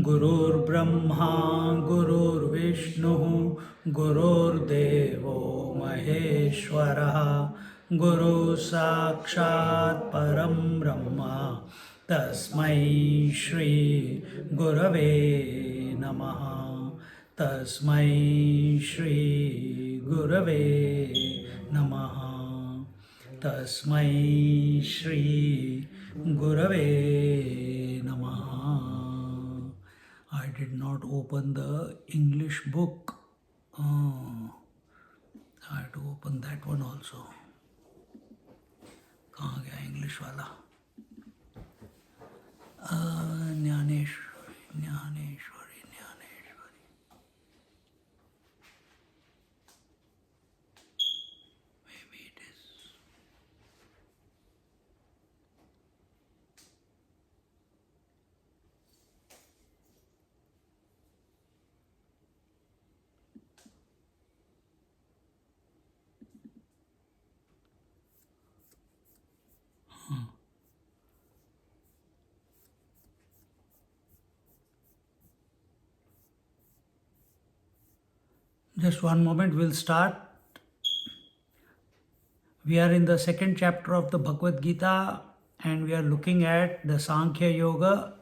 गुरुर्ब्रह्मा गुरुर्विष्णुः गुरुर्देवो महेश्वरः गुरु साक्षात् परं ब्रह्म तस्मै श्री गुरवे नमः तस्मै श्री गुरवे नमः तस्मै श्री गुरवे नमः. I did not open the English book. I had to open that one also. कहाँ गया इंग्लिश वाला? Dnyaneshwari Dnyaneshwari Dnyaneshwari. Maybe it is. Just one moment, we'll start. We are in the second chapter of the Bhagavad Gita and we are looking at the Sankhya Yoga.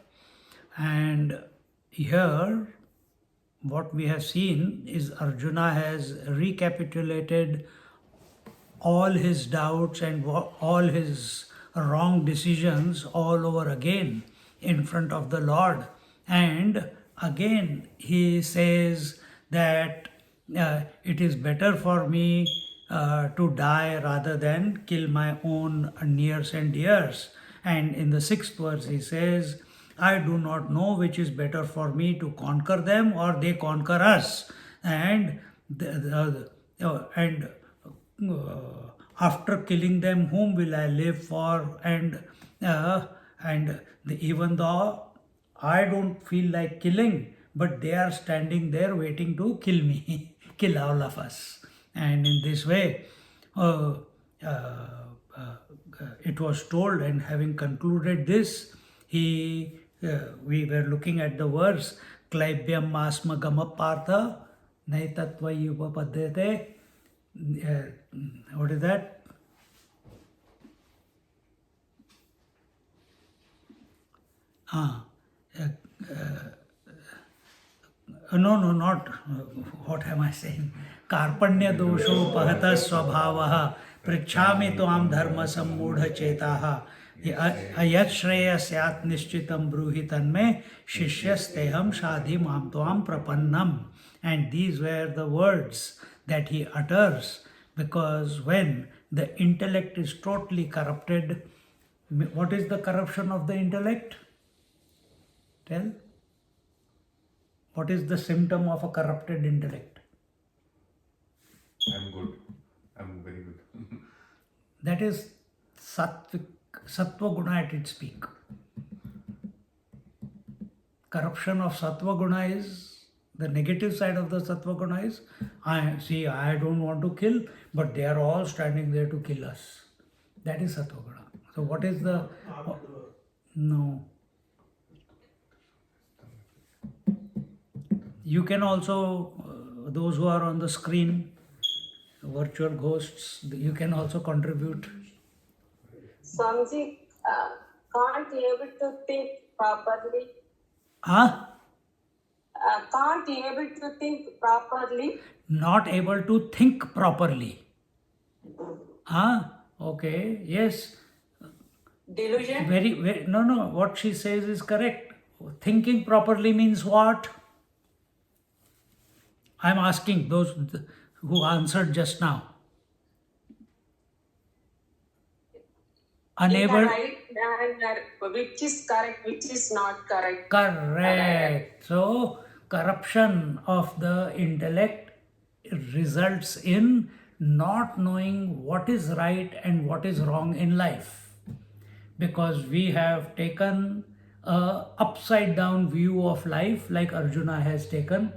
And here, what we have seen is Arjuna has recapitulated all his doubts and all his wrong decisions all over again in front of the Lord. And again, he says that it is better for me to die rather than kill my own nears and dears. And in the sixth verse, he says, I do not know which is better for me to conquer them or they conquer us. And after killing them, whom will I live for? And even though I don't feel like killing, but they are standing there waiting to kill me, kill all of us. And in this way, it was told, and having concluded this, we were looking at the verse, Klaibhyam Asma Gama Partha Naitatva Yupapadete. What is that? No, not. What am I saying? Karpanya dosho pahata swabhavaha prichhami toam dharma sammudha chetaha ayat shreya syat nishchitam bruhitan me shishyasteham shadhi mam toam prapannam. And these were the words that he utters, because when the intellect is totally corrupted, what is the corruption of the intellect? Tell. What is the symptom of a corrupted intellect? I'm good. I'm very good. That is sattva guna at its peak. Corruption of sattva guna is, the negative side of the sattva guna is, I don't want to kill, but they are all standing there to kill us. That is sattva guna. So what is the... No. You can also, those who are on the screen, virtual ghosts, you can also contribute. Swamiji, can't be able to think properly. Huh? Can't be able to think properly. Not able to think properly. Huh? Okay, yes. Delusion? Very, no, what she says is correct. Thinking properly means what? I'm asking those who answered just now. Unable. In the right and which is correct, which is not correct. Correct. So, corruption of the intellect results in not knowing what is right and what is wrong in life, because we have taken a upside down view of life like Arjuna has taken.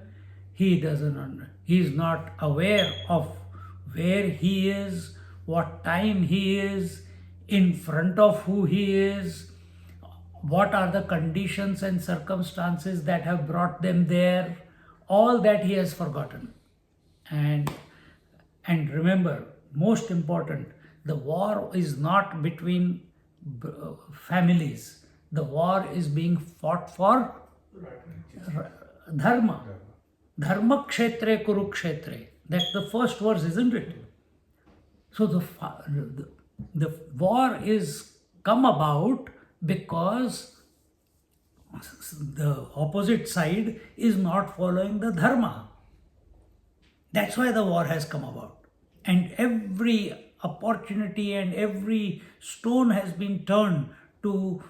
He is not aware of where he is, what time he is, in front of who he is, what are the conditions and circumstances that have brought them there. All that he has forgotten. And remember, most important, the war is not between families. The war is being fought for dharma. Dharma kshetre kurukshetre. That's the first verse, isn't it? So the war is come about because the opposite side is not following the dharma. That's why the war has come about. And every opportunity and every stone has been turned to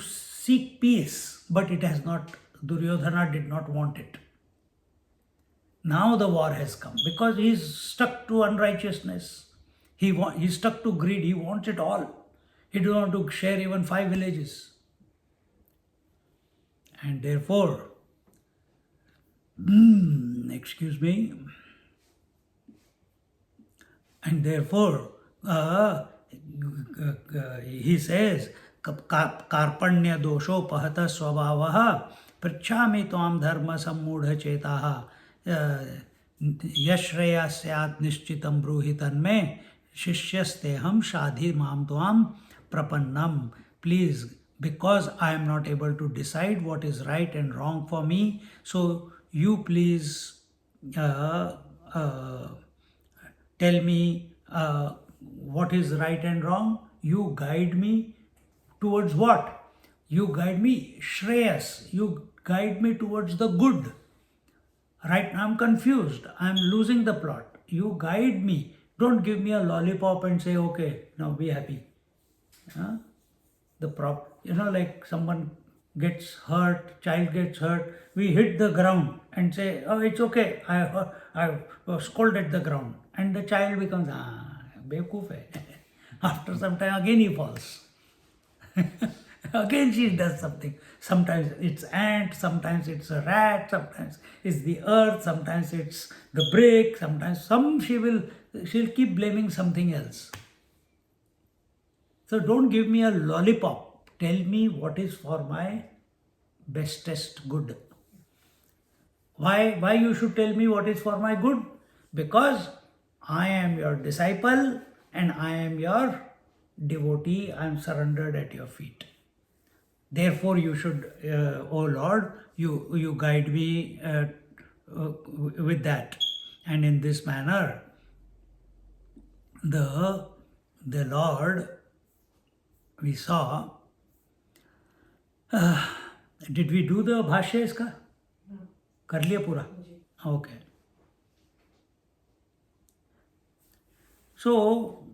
seek peace, but it has not. Duryodhana did not want it. Now the war has come because he is stuck to unrighteousness. He's stuck to greed. He wants it all. He doesn't want to share even 5 villages. And therefore, excuse me, and therefore, he says, Karpanya dosho pahata swabhavaha prachami tvam dharma sammudha chetaha yashreya syat nishchitam bruhitan me shishyasteham shadhi mam tvam prapannam. Please, because I am not able to decide what is right and wrong for me, so you please tell me what is right and wrong. You guide me towards what? You guide me Shreyas. You guide me towards the good. Right now I'm confused. I'm losing the plot. You guide me. Don't give me a lollipop and say, okay, now be happy. Huh? Like someone gets hurt, child gets hurt, we hit the ground and say, oh, it's okay, I scolded the ground. And the child becomes, bewkoof hai. After some time, again he falls. Again she does something. Sometimes it's ant, sometimes it's a rat, sometimes it's the earth, sometimes it's the brick, sometimes she'll keep blaming something else. So don't give me a lollipop. Tell me what is for my bestest good. Why you should tell me what is for my good? Because I am your disciple and I am your devotee. I am surrendered at your feet. Therefore you should, O Lord, you guide me with that. And in this manner, the Lord, we saw, did we do the bhashya iska? कर लिया पूरा? Okay. So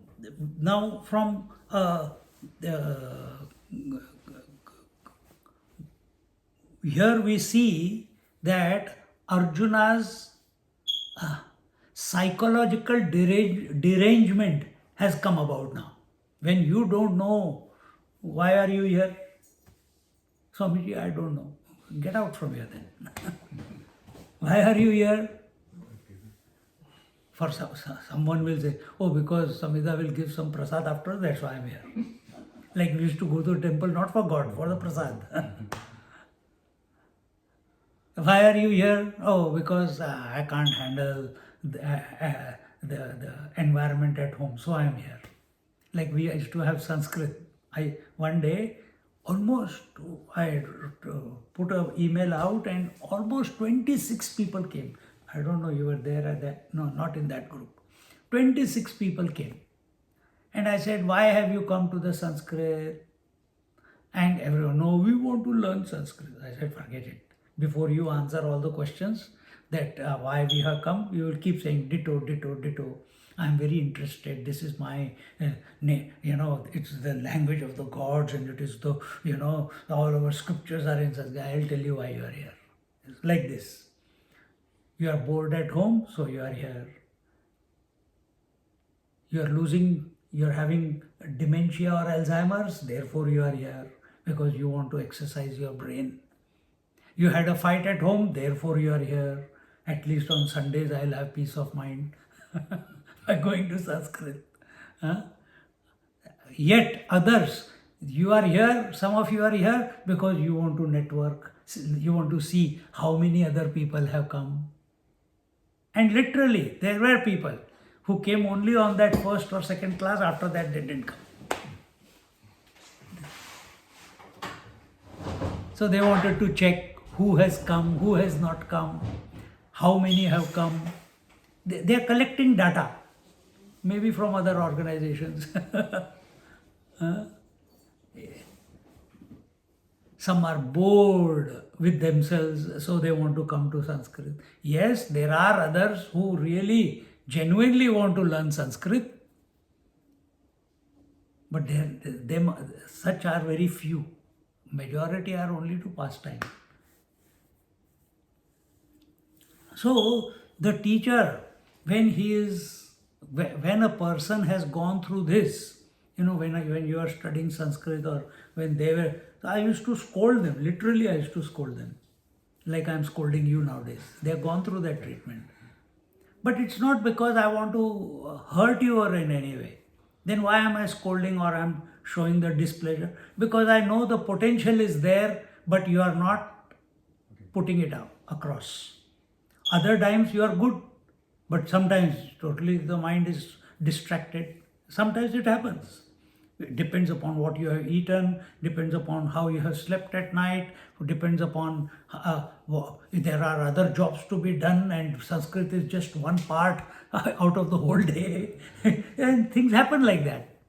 now from here we see that Arjuna's psychological derangement has come about now. When you don't know why are you here, Swamiji, I don't know. Get out from here then. Why are you here? For someone will say, oh, because Samhita will give some prasad after, that's why I'm here. Like we used to go to the temple not for God, for the prasad. Why are you here? Oh, because I can't handle the environment at home, so I am here. Like we used to have Sanskrit. One day, I put an email out and almost 26 people came. I don't know, you were there at that, no, not in that group. 26 people came. And I said, why have you come to the Sanskrit? And everyone, no, we want to learn Sanskrit. I said, forget it. Before you answer all the questions that why we have come, you will keep saying ditto, ditto, ditto. I'm very interested. This is my, it's the language of the gods, and it is the, all our scriptures are in Sanskrit. I'll tell you why you are here. It's like this. You are bored at home, so you are here. You're having dementia or Alzheimer's, therefore you are here, because you want to exercise your brain. You had a fight at home, therefore you are here. At least on Sundays I'll have peace of mind by going to Sanskrit. Yet others, you are here, some of you are here because you want to network, you want to see how many other people have come. And literally, there were people who came only on that first or second class, after that they didn't come. So they wanted to check who has come, who has not come, how many have come. They are collecting data, maybe from other organizations. Some are bored with themselves, so they want to come to Sanskrit. Yes, there are others who really, genuinely want to learn Sanskrit, but such are very few. Majority are only to pass time. So the teacher, when a person has gone through this, when you are studying Sanskrit, or when they were, I used to scold them, literally I used to scold them, like I'm scolding you nowadays. They have gone through that treatment. But it's not because I want to hurt you or in any way. Then why am I scolding or I'm showing the displeasure? Because I know the potential is there, but you are not putting it out across. Other times you are good, but sometimes totally the mind is distracted. Sometimes it happens. It depends upon what you have eaten, depends upon how you have slept at night, depends upon there are other jobs to be done, and Sanskrit is just one part out of the whole day. And things happen like that.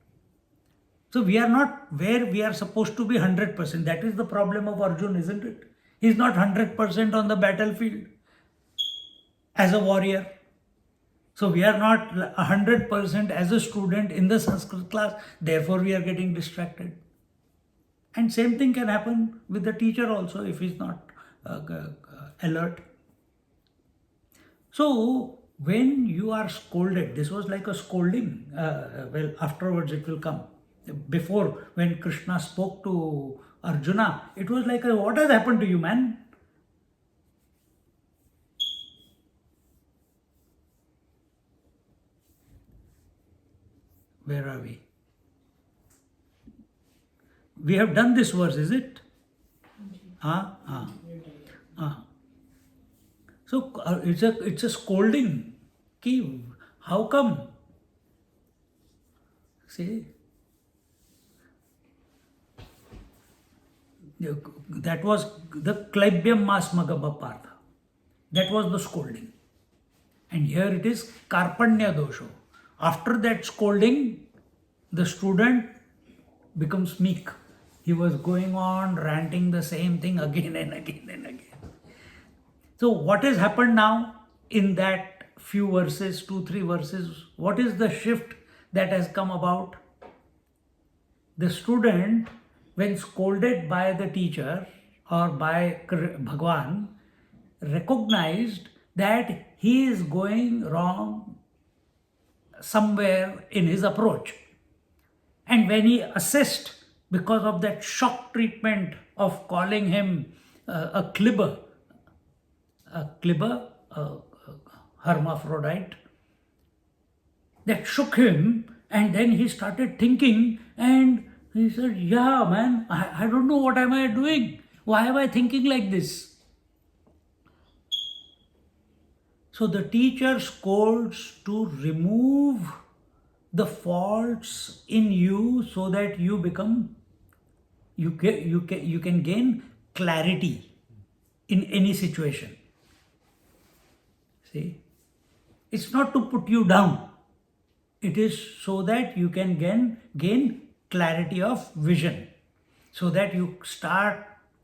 So we are not where we are supposed to be 100%. That is the problem of Arjuna, isn't it? He is not 100% on the battlefield as a warrior. So we are not 100% as a student in the Sanskrit class, therefore we are getting distracted. And same thing can happen with the teacher also if he's not alert. So when you are scolded, this was like a scolding, well, afterwards it will come. Before, when Krishna spoke to Arjuna, it was like, what has happened to you, man? Where are we? We have done this verse, is it? So it's a scolding. How come? See? That was the Klaibyam Masmagabha Partha. That was the scolding. And here it is Karpanya Dosho. After that scolding, the student becomes meek. He was going on ranting the same thing again and again and again. So what has happened now in that few verses, 2-3 verses? What is the shift that has come about? The student, when scolded by the teacher or by Bhagwan, recognized that he is going wrong somewhere in his approach. And when he assessed, because of that shock treatment of calling him a klibber, a hermaphrodite, that shook him, and then he started thinking, and he said, yeah, man, I don't know what am I doing. Why am I thinking like this? So the teacher scolds to remove the faults in you so that you can gain clarity in any situation. See? It's not to put you down. It is so that you can gain clarity of vision. So that you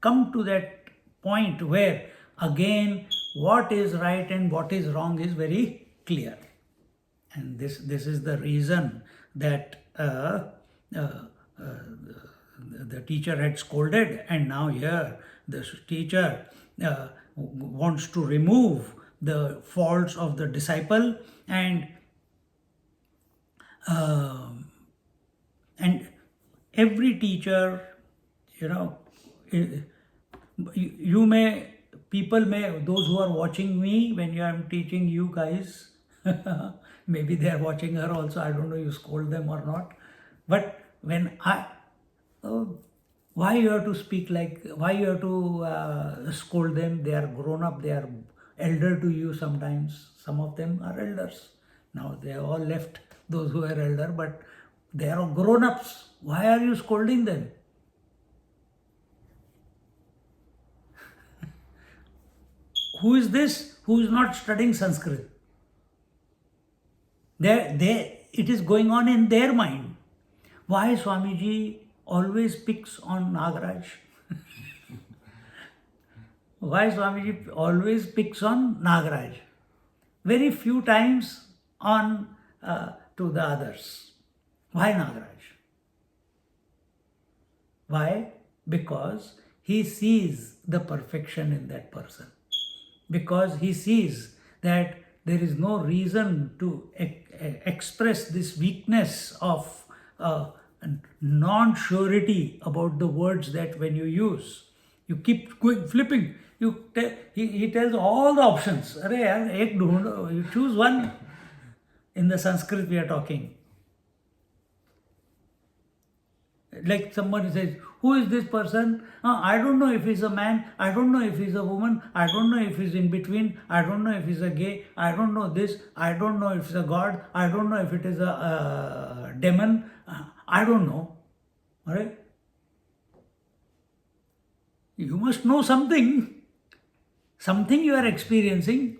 come to that point where again what is right and what is wrong is very clear. And this is the reason that the teacher had scolded, and now here the teacher wants to remove the faults of the disciple, and every teacher, you may, people may, those who are watching me when I am teaching you guys, maybe they are watching her also, I don't know, you scold them or not. But when why you have to speak like, why you have to scold them? They are grown up, they are elder to you sometimes. Some of them are elders. Now they have all left, those who are elder, but they are grown ups. Why are you scolding them? Who is this who is not studying Sanskrit? It is going on in their mind. Why Swamiji always picks on Nagaraj? Why Swamiji always picks on Nagaraj? Very few times on to the others. Why Nagaraj? Why? Because he sees the perfection in that person. Because he sees that there is no reason to express this weakness of non-surety about the words that when you use. You keep going, flipping. He tells all the options. Arey yaar, ek dhoond, you choose one. In the Sanskrit we are talking. Like someone says, who is this person? I don't know if he's a man, I don't know if he's a woman, I don't know if he's in between, I don't know if he's a gay, I don't know this, I don't know if it's a god, I don't know if it is a demon, I don't know. Alright? You must know something. Something you are experiencing.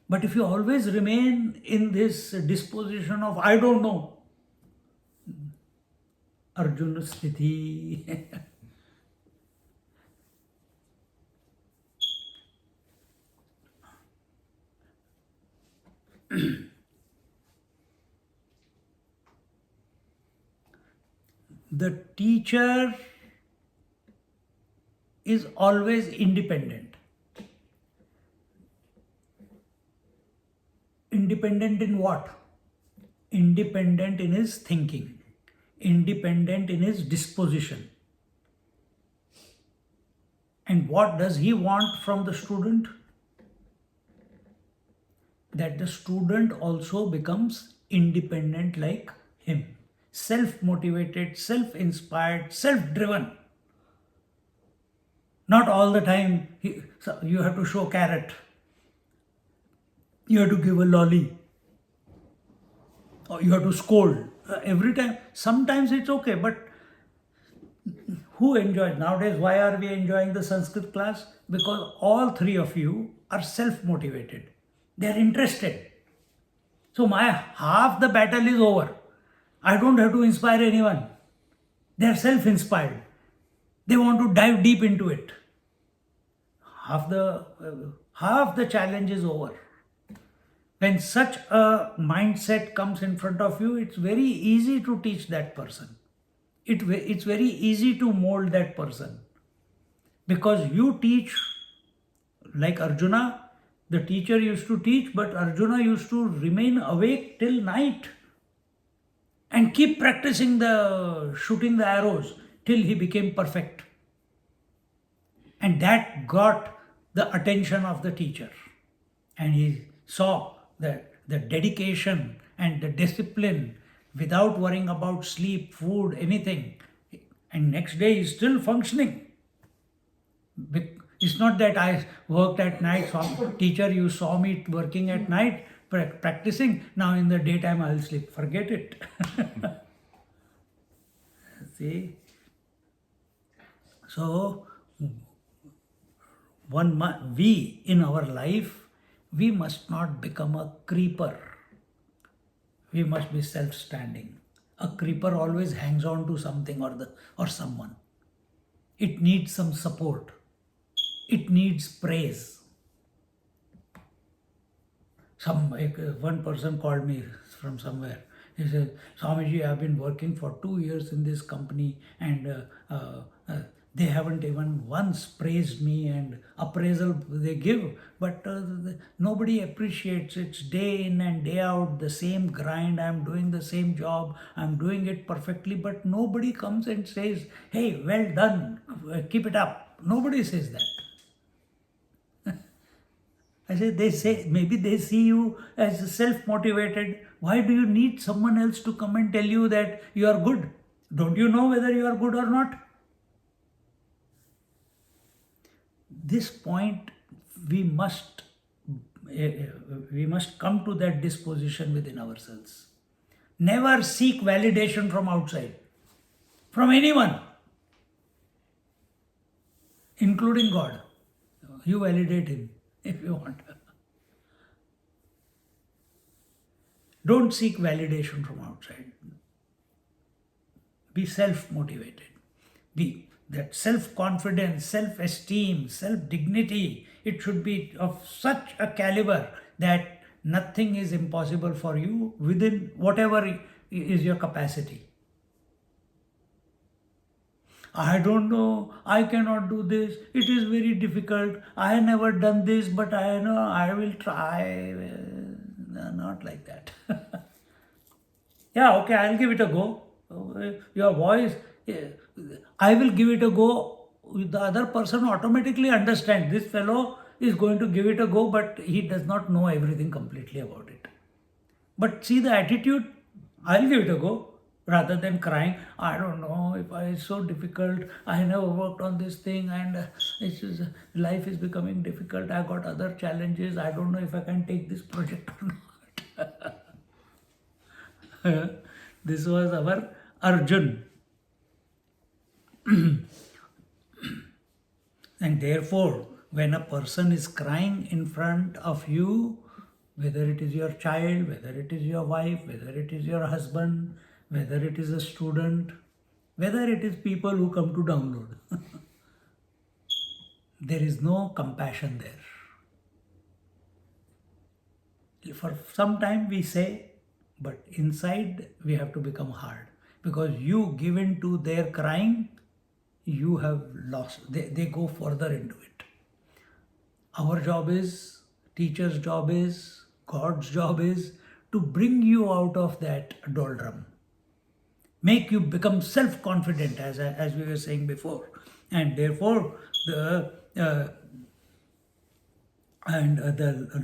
But if you always remain in this disposition of I don't know, arjuna sthiti. The teacher is always independent. Independent in what? Independent in his thinking. Independent in his disposition. And what does he want from the student? That the student also becomes independent like him. Self-motivated, self-inspired, self-driven. Not all the time you have to show carrot. You have to give a lolly. Or you have to scold. Every time. Sometimes it's okay, but who enjoys? Nowadays, why are we enjoying the Sanskrit class? Because all three of you are self-motivated. They are interested. So my half the battle is over. I don't have to inspire anyone. They are self-inspired. They want to dive deep into it. Half the challenge is over. When such a mindset comes in front of you, it's very easy to teach that person. It's very easy to mold that person. Because you teach, like Arjuna, the teacher used to teach, but Arjuna used to remain awake till night and keep practicing shooting the arrows till he became perfect. And that got the attention of the teacher. And he saw that the dedication and the discipline without worrying about sleep, food, anything. And next day he's still functioning. It's not that I worked at night, teacher, you saw me working at night, practicing, now in the daytime I'll sleep. Forget it. See? So, we in our life, we must not become a creeper. We must be self-standing. A creeper always hangs on to something or someone. It needs some support. It needs praise. One person called me from somewhere. He said, Swamiji, I've been working for 2 years in this company and they haven't even once praised me, and appraisal they give, but nobody appreciates. It's day in and day out, the same grind. I'm doing the same job. I'm doing it perfectly, but nobody comes and says, hey, well done, keep it up. Nobody says that. I say, maybe they see you as self-motivated. Why do you need someone else to come and tell you that you are good? Don't you know whether you are good or not? This point, we must come to that disposition within ourselves. Never seek validation from outside, from anyone, including God. You validate him if you want. Don't seek validation from outside. Be self-motivated. Be that self-confidence, self-esteem, self-dignity. It should be of such a caliber that nothing is impossible for you within whatever is your capacity. I don't know, I cannot do this, it is very difficult, I have never done this, but I know I will try. Not like that. Yeah, okay, I'll give it a go. Your voice, I will give it a go. The other person automatically understands this fellow is going to give it a go, but he does not know everything completely about it. But see the attitude, I'll give it a go. Rather than crying, I don't know, if it's so difficult, I never worked on this thing and life is becoming difficult, I got other challenges, I don't know if I can take this project or not. This was our Arjun. And therefore, when a person is crying in front of you, whether it is your child, whether it is your wife, whether it is your husband, whether it is a student, whether it is people who come to download, there is no compassion there. For some time we say, but inside we have to become hard, because you give in to their crying, you have lost. They go further into it. Our job is, teacher's job is, God's job is to bring you out of that doldrum. Make you become self-confident, as we were saying before. And therefore, the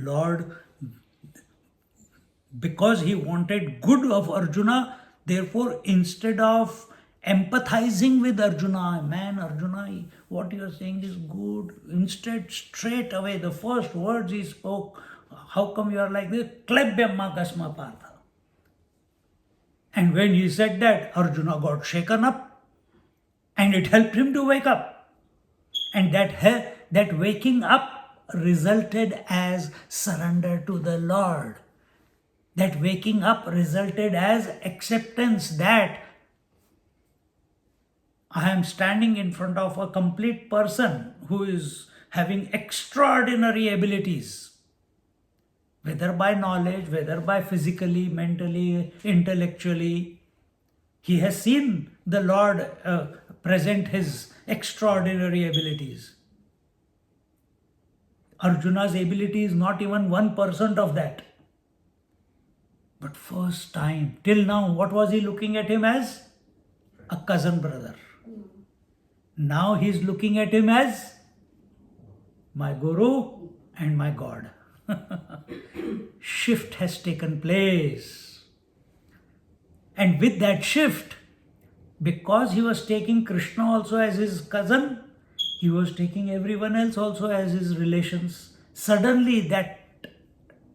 Lord, because he wanted good of Arjuna, therefore, instead of empathizing with Arjuna, man, Arjuna, what you are saying is good. Instead, straight away, the first words he spoke, how come you are like this? Klebhyamma kasma partha. And when he said that, Arjuna got shaken up and it helped him to wake up. And that waking up resulted as surrender to the Lord. That waking up resulted as acceptance that I am standing in front of a complete person who is having extraordinary abilities, whether by knowledge, whether by physically, mentally, intellectually. He has seen the Lord present his extraordinary abilities. Arjuna's ability is not even 1% of that. But first time, till now, what was he looking at him as? A cousin brother. Now he is looking at him as my Guru and my God. Shift has taken place. And with that shift, because he was taking Krishna also as his cousin, he was taking everyone else also as his relations. Suddenly that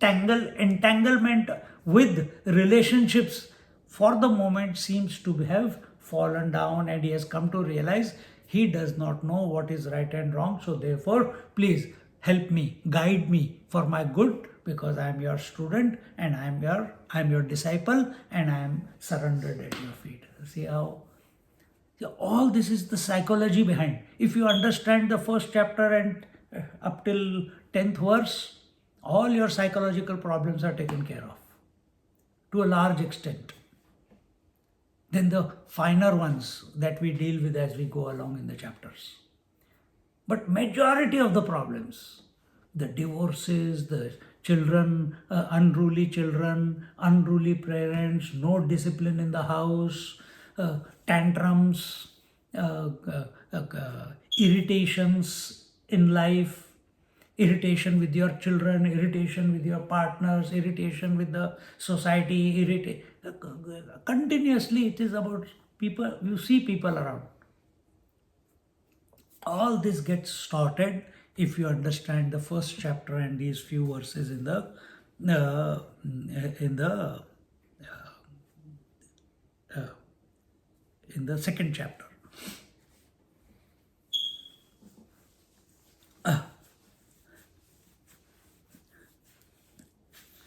entanglement with relationships for the moment seems to have fallen down, and he has come to realize he does not know what is right and wrong. So therefore, please help me, guide me for my good, because I am your student and I am your disciple and I am surrendered at your feet. See how? All this is the psychology behind. If you understand the first chapter and up till 10th verse, all your psychological problems are taken care of to a large extent. Then the finer ones that we deal with as we go along in the chapters. But majority of the problems, the divorces, the children, unruly parents, no discipline in the house, tantrums, irritations in life, irritation with your children, irritation with your partners, irritation with the society, continuously it is about people, you see people around. All this gets sorted if you understand the first chapter and these few verses in the second chapter.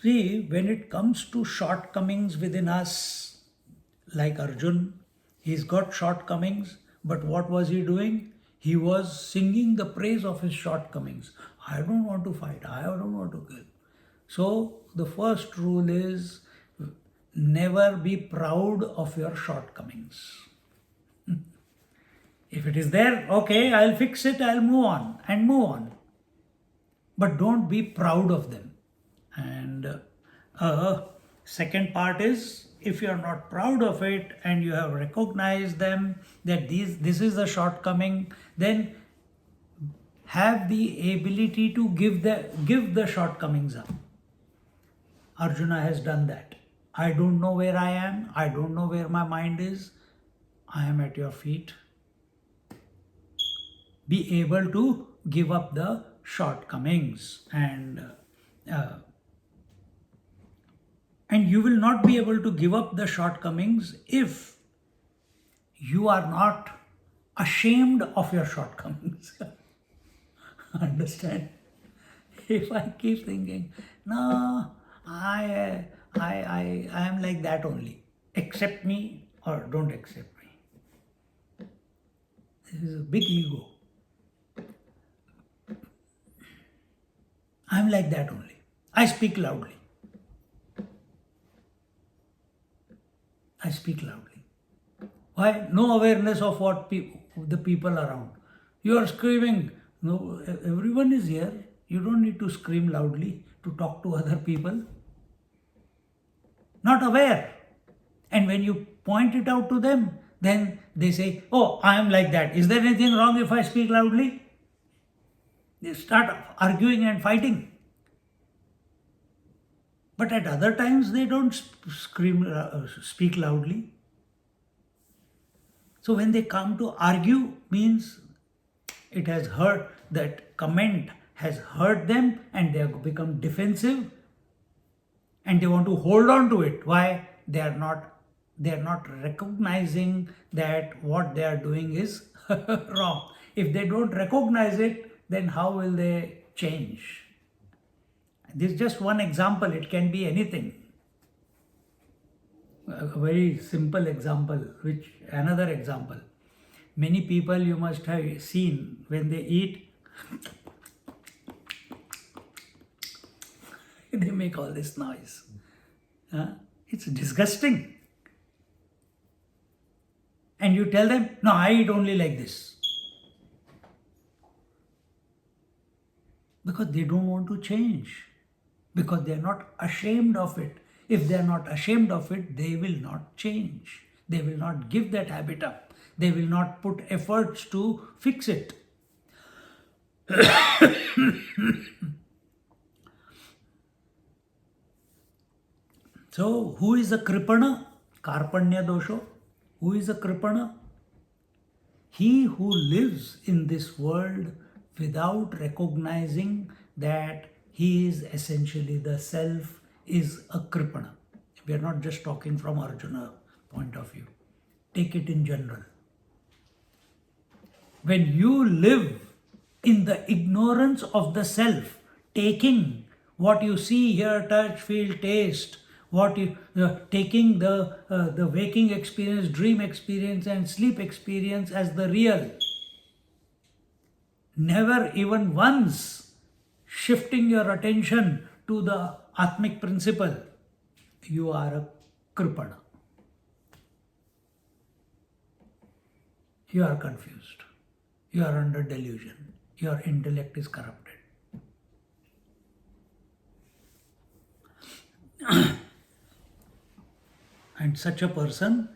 See, when it comes to shortcomings within us, like Arjun, he's got shortcomings, but what was he doing? He was singing the praise of his shortcomings. I don't want to fight, I don't want to kill. So, the first rule is never be proud of your shortcomings. If it is there, okay, I'll fix it, I'll move on. But don't be proud of them. And second part is, if you are not proud of it and you have recognized them, that this is a shortcoming, then have the ability to give the shortcomings up. Arjuna has done that. I don't know where I am. I don't know where my mind is. I am at your feet. Be able to give up the shortcomings, and you will not be able to give up the shortcomings if you are not ashamed of your shortcomings. Understand? If I keep thinking, no, I am like that only. Accept me or don't accept me. This is a big ego. I am like that only. I speak loudly. Why? No awareness of what the people around. You are screaming. No, everyone is here. You don't need to scream loudly to talk to other people. Not aware. And when you point it out to them, then they say, oh, I am like that. Is there anything wrong if I speak loudly? They start arguing and fighting. But at other times, they don't speak loudly. So when they come to argue, means it has hurt, that comment has hurt them and they have become defensive and they want to hold on to it. Why? They are not recognizing that what they are doing is wrong. If they don't recognize it, then how will they change? This is just one example. It can be anything. A very simple example, another example. Many people you must have seen when they eat, they make all this noise. It's disgusting. And you tell them, no, I eat only like this. Because they don't want to change. Because they are not ashamed of it. If they are not ashamed of it, they will not change. They will not give that habit up. They will not put efforts to fix it. So, who is a kripana? Karpanya dosho. Who is a kripana? He who lives in this world without recognizing that he is essentially the self is a kripana. We are not just talking from Arjuna point of view. Take it in general. When you live in the ignorance of the self, taking what you see, hear, touch, feel, taste, taking the waking experience, dream experience and sleep experience as the real, never even once shifting your attention to the Atmic principle, you are a Kripana. You are confused. You are under delusion. Your intellect is corrupted. And such a person,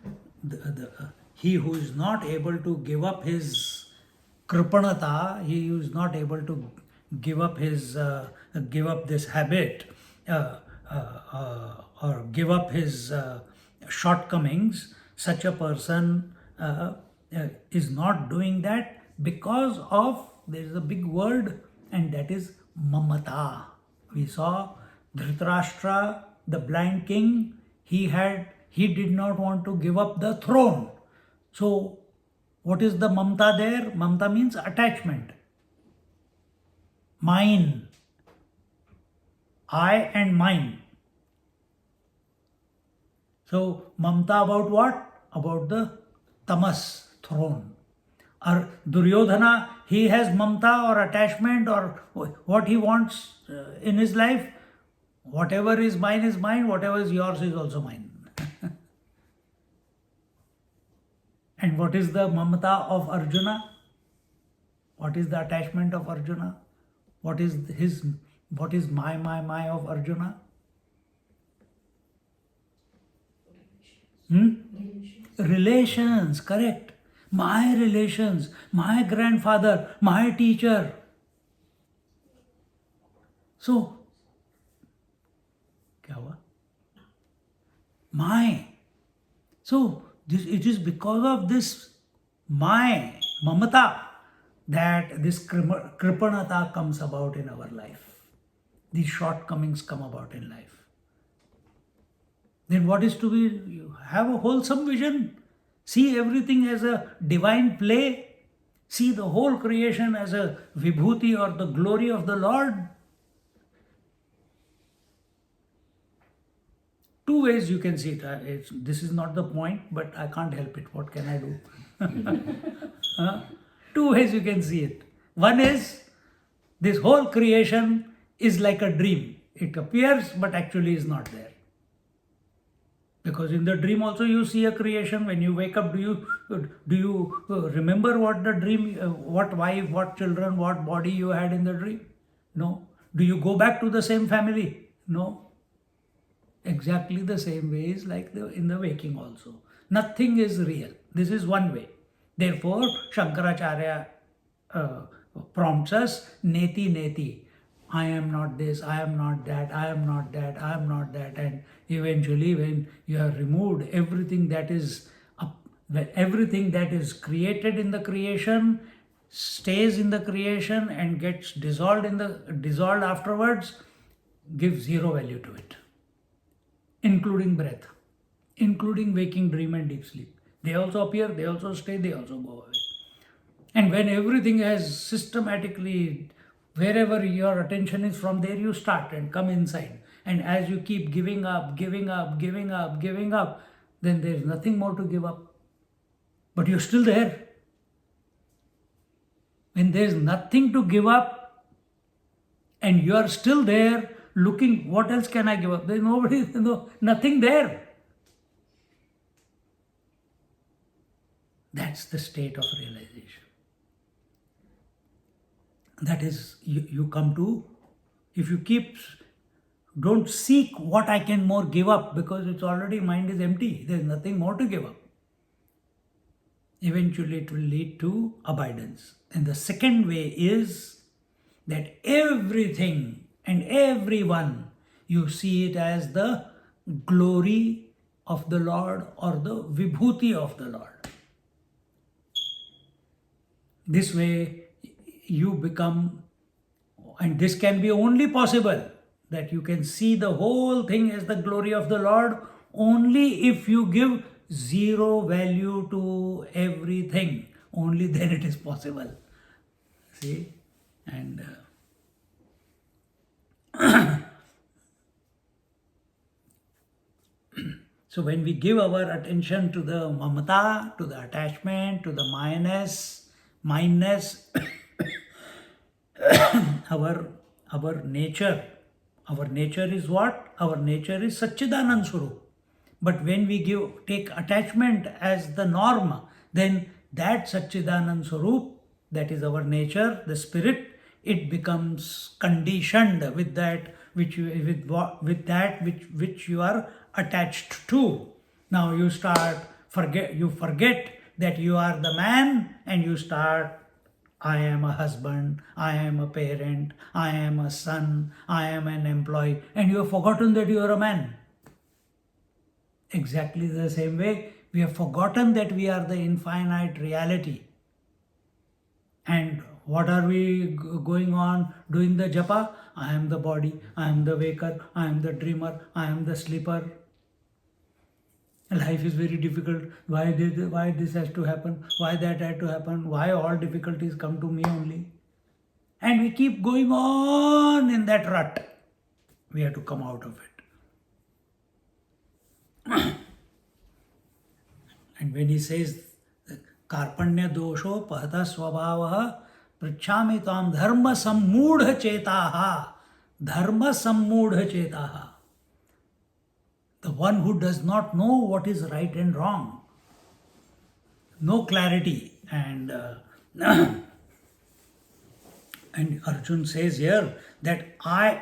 he who is not able to give up his kripanata, he who is not able to give up this habit, or give up his shortcomings, such a person is not doing that because of, there is a big word, and that is mamata. We saw Dhritarashtra, the blind king, he did not want to give up the throne. So what is the mamta there? Mamta means attachment. Mine. I and mine. So mamta about what? About the tamas, throne. Or Duryodhana, he has mamta or attachment or what he wants in his life. Whatever is mine, whatever is yours is also mine. And what is the mamata of Arjuna? What is the attachment of Arjuna? What is my of Arjuna? Relations, correct. My relations, my grandfather, my teacher. So, क्या हुआ? My. So, it is because of this my, mamata, that this kripanata comes about in our life. These shortcomings come about in life. Then what is to be? You have a wholesome vision. See everything as a divine play. See the whole creation as a vibhuti or the glory of the Lord. Two ways you can see it. This is not the point, but I can't help it. What can I do? Two ways you can see it. One is, this whole creation is like a dream. It appears, but actually is not there. Because in the dream also you see a creation. When you wake up, do you remember what the dream, what wife, what children, what body you had in the dream? No. Do you go back to the same family? No. Exactly the same way is like in the waking also. Nothing is real. This is one way. Therefore, Shankaracharya prompts us, neti neti. I am not this, I am not that, I am not that, I am not that. And eventually when you have removed everything that is created in the creation, stays in the creation and gets dissolved afterwards, give zero value to it. Including breath, including waking, dream and deep sleep. They also appear, they also stay, they also go away. And when everything has systematically, wherever your attention is, from there you start and come inside. And as you keep giving up, then there is nothing more to give up. But you're still there. When there is nothing to give up and you are still there, looking, what else can I give up? There's nothing there. That's the state of realization. That is, you come to, if you don't seek what I can more give up, because it's already, mind is empty. There's nothing more to give up. Eventually it will lead to abundance. And the second way is that everything and everyone, you see it as the glory of the Lord or the vibhuti of the Lord. This way you become, and this can be only possible, that you can see the whole thing as the glory of the Lord only if you give zero value to everything. Only then it is possible. See? And so when we give our attention to the mamata, to the attachment, to the mindness, our our nature is what? Our nature is Satchidanand Swarup. But when we take attachment as the norm, then that Satchidanand Swarup, that is our nature, the spirit, it becomes conditioned with that which you are attached to. Now you forget that you are the man, and you start, I am a husband, I am a parent, I am a son, I am an employee, and you have forgotten that you are a man. Exactly the same way, we have forgotten that we are the infinite reality. And what are we going on doing the japa? I am the body, I am the waker, I am the dreamer, I am the sleeper. Life is very difficult. Why this has to happen? Why that had to happen? Why all difficulties come to me only? And we keep going on in that rut. We have to come out of it. And when he says, Karpanya dosho pahata swabhavaha prachami tam dharma sammudha chetaha. Dharma sammudha chetaha. The one who does not know what is right and wrong. No clarity. And and Arjun says here that I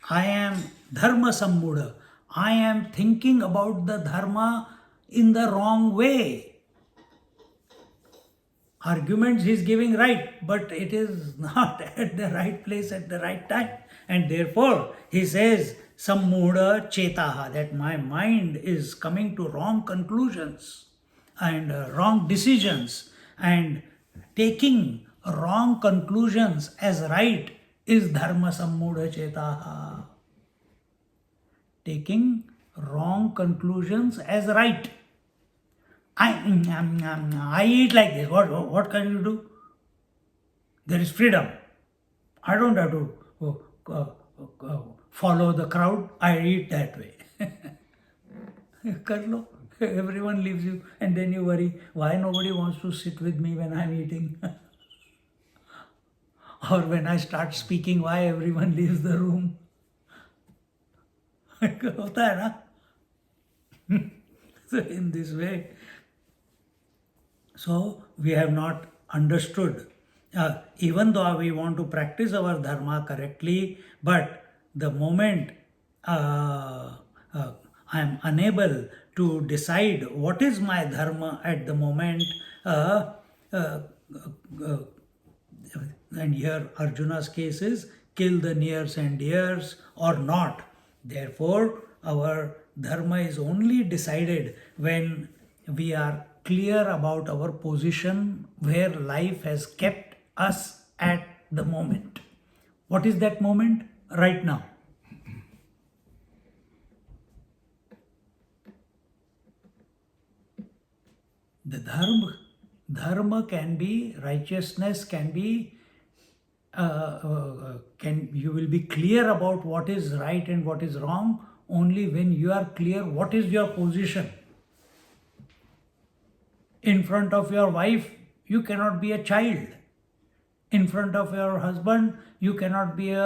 am dharma sammudha. I am thinking about the dharma in the wrong way. Arguments he is giving right, but it is not at the right place at the right time. And therefore, he says, sammudha chetaha, that my mind is coming to wrong conclusions and wrong decisions, and taking wrong conclusions as right is dharma sammudha chetaha. Taking wrong conclusions as right. I eat like this. What can you do? There is freedom. I don't have to follow the crowd. I eat that way. Kar lo. Everyone leaves you, and then you worry, why nobody wants to sit with me when I'm eating? Or when I start speaking, why everyone leaves the room? होता है ना? So in this way, so we have not understood, even though we want to practice our dharma correctly, but the moment I am unable to decide what is my dharma at the moment, and here Arjuna's case is kill the nears and dears or not. Therefore, our dharma is only decided when we are clear about our position where life has kept us at the moment. What is that moment? Right now. The dharma can be, righteousness can be, you will be clear about what is right and what is wrong only when you are clear what is your position. In front of your wife, you cannot be a child. In front of your husband, you cannot be a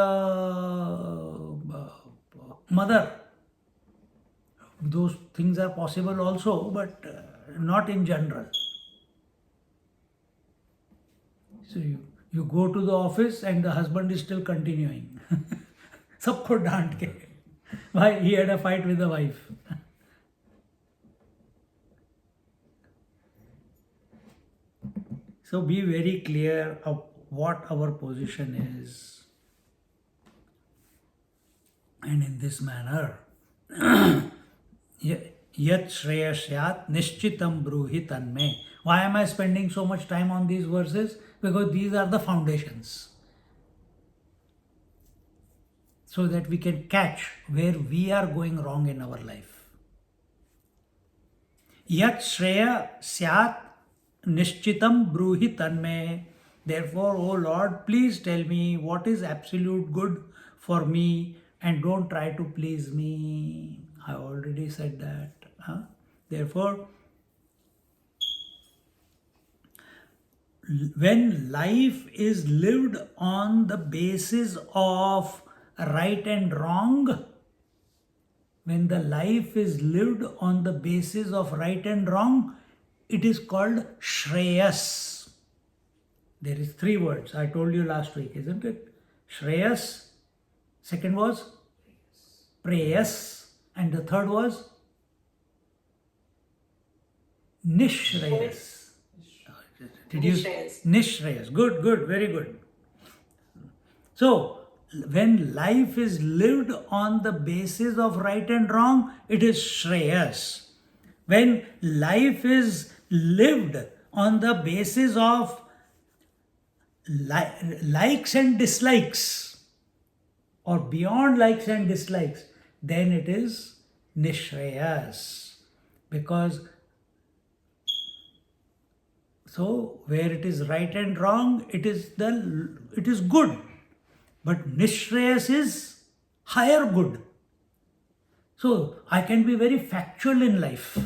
mother. Those things are possible also, but not in general. So you go to the office and the husband is still continuing. Sabko डांट के. Why? He had a fight with the wife. So be very clear of what our position is. And in this manner, Yat Shreyasyat Nishchitam Bruhi Tanme. Why am I spending so much time on these verses? Because these are the foundations. So that we can catch where we are going wrong in our life. Yat Shreya Syat Nishchitam Bruhi Tanme. Therefore, O Lord, please tell me what is absolute good for me and don't try to please me. I already said that. Therefore, when life is lived on the basis of right and wrong, when the life is lived on the basis of right and wrong, it is called Shreyas. There is 3 words. I told you last week, isn't it? Shreyas. Second was Preyas. And the third was Nishreyas. Did you? Nishreyas. Nishreyas. Good, good, very good. So, when life is lived on the basis of right and wrong, it is Shreyas. When life is lived on the basis of likes and dislikes, or beyond likes and dislikes, then it is Nishreyas. Because so where it is right and wrong, it is good. But Nishreyas is higher good. So I can be very factual in life.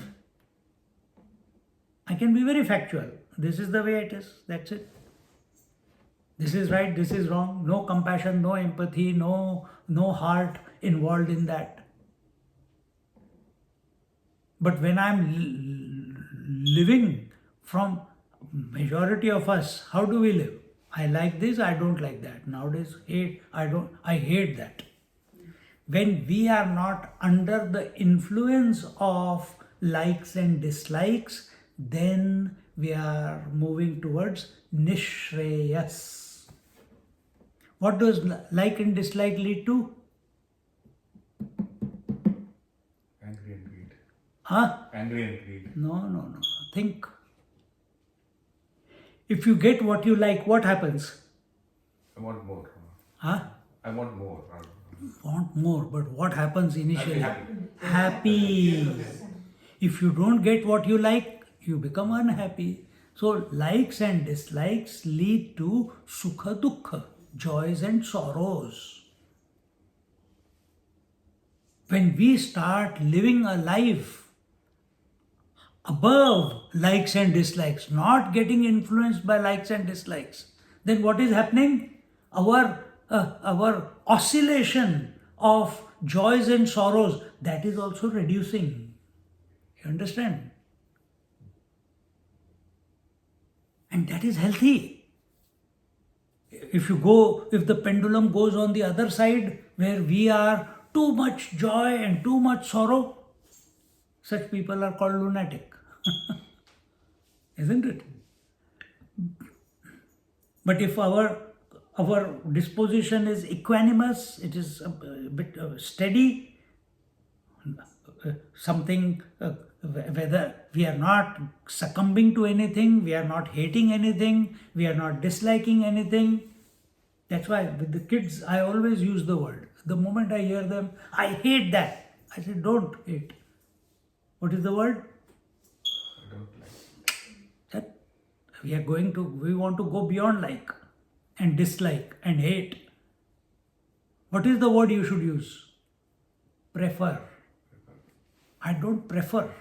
I can be very factual. This is the way it is. That's it. This is right, this is wrong. No compassion, no empathy, no heart involved in that. But when I'm living from majority of us, how do we live? I like this, I don't like that. Nowadays, I hate that. When we are not under the influence of likes and dislikes, then we are moving towards Nishreyas. What does like and dislike lead to? Angry and greed. Huh? Angry and greed. No. Think. If you get what you like, what happens? I want more. Huh? I want more. Want more, but what happens initially? Happy. If you don't get what you like, you become unhappy. So likes and dislikes lead to sukha dukkha, joys and sorrows. When we start living a life above likes and dislikes, not getting influenced by likes and dislikes, then what is happening? Our oscillation of joys and sorrows, that is also reducing. You understand? And that is healthy. If the pendulum goes on the other side, where we are too much joy and too much sorrow, such people are called lunatic. Isn't it? But if our disposition is equanimous, it is a bit steady, something, whether we are not succumbing to anything, we are not hating anything, we are not disliking anything. That's why with the kids, I always use the word. The moment I hear them, I hate that. I say, don't hate. What is the word? I don't like. That we want to go beyond like and dislike and hate. What is the word you should use? Prefer. I don't prefer.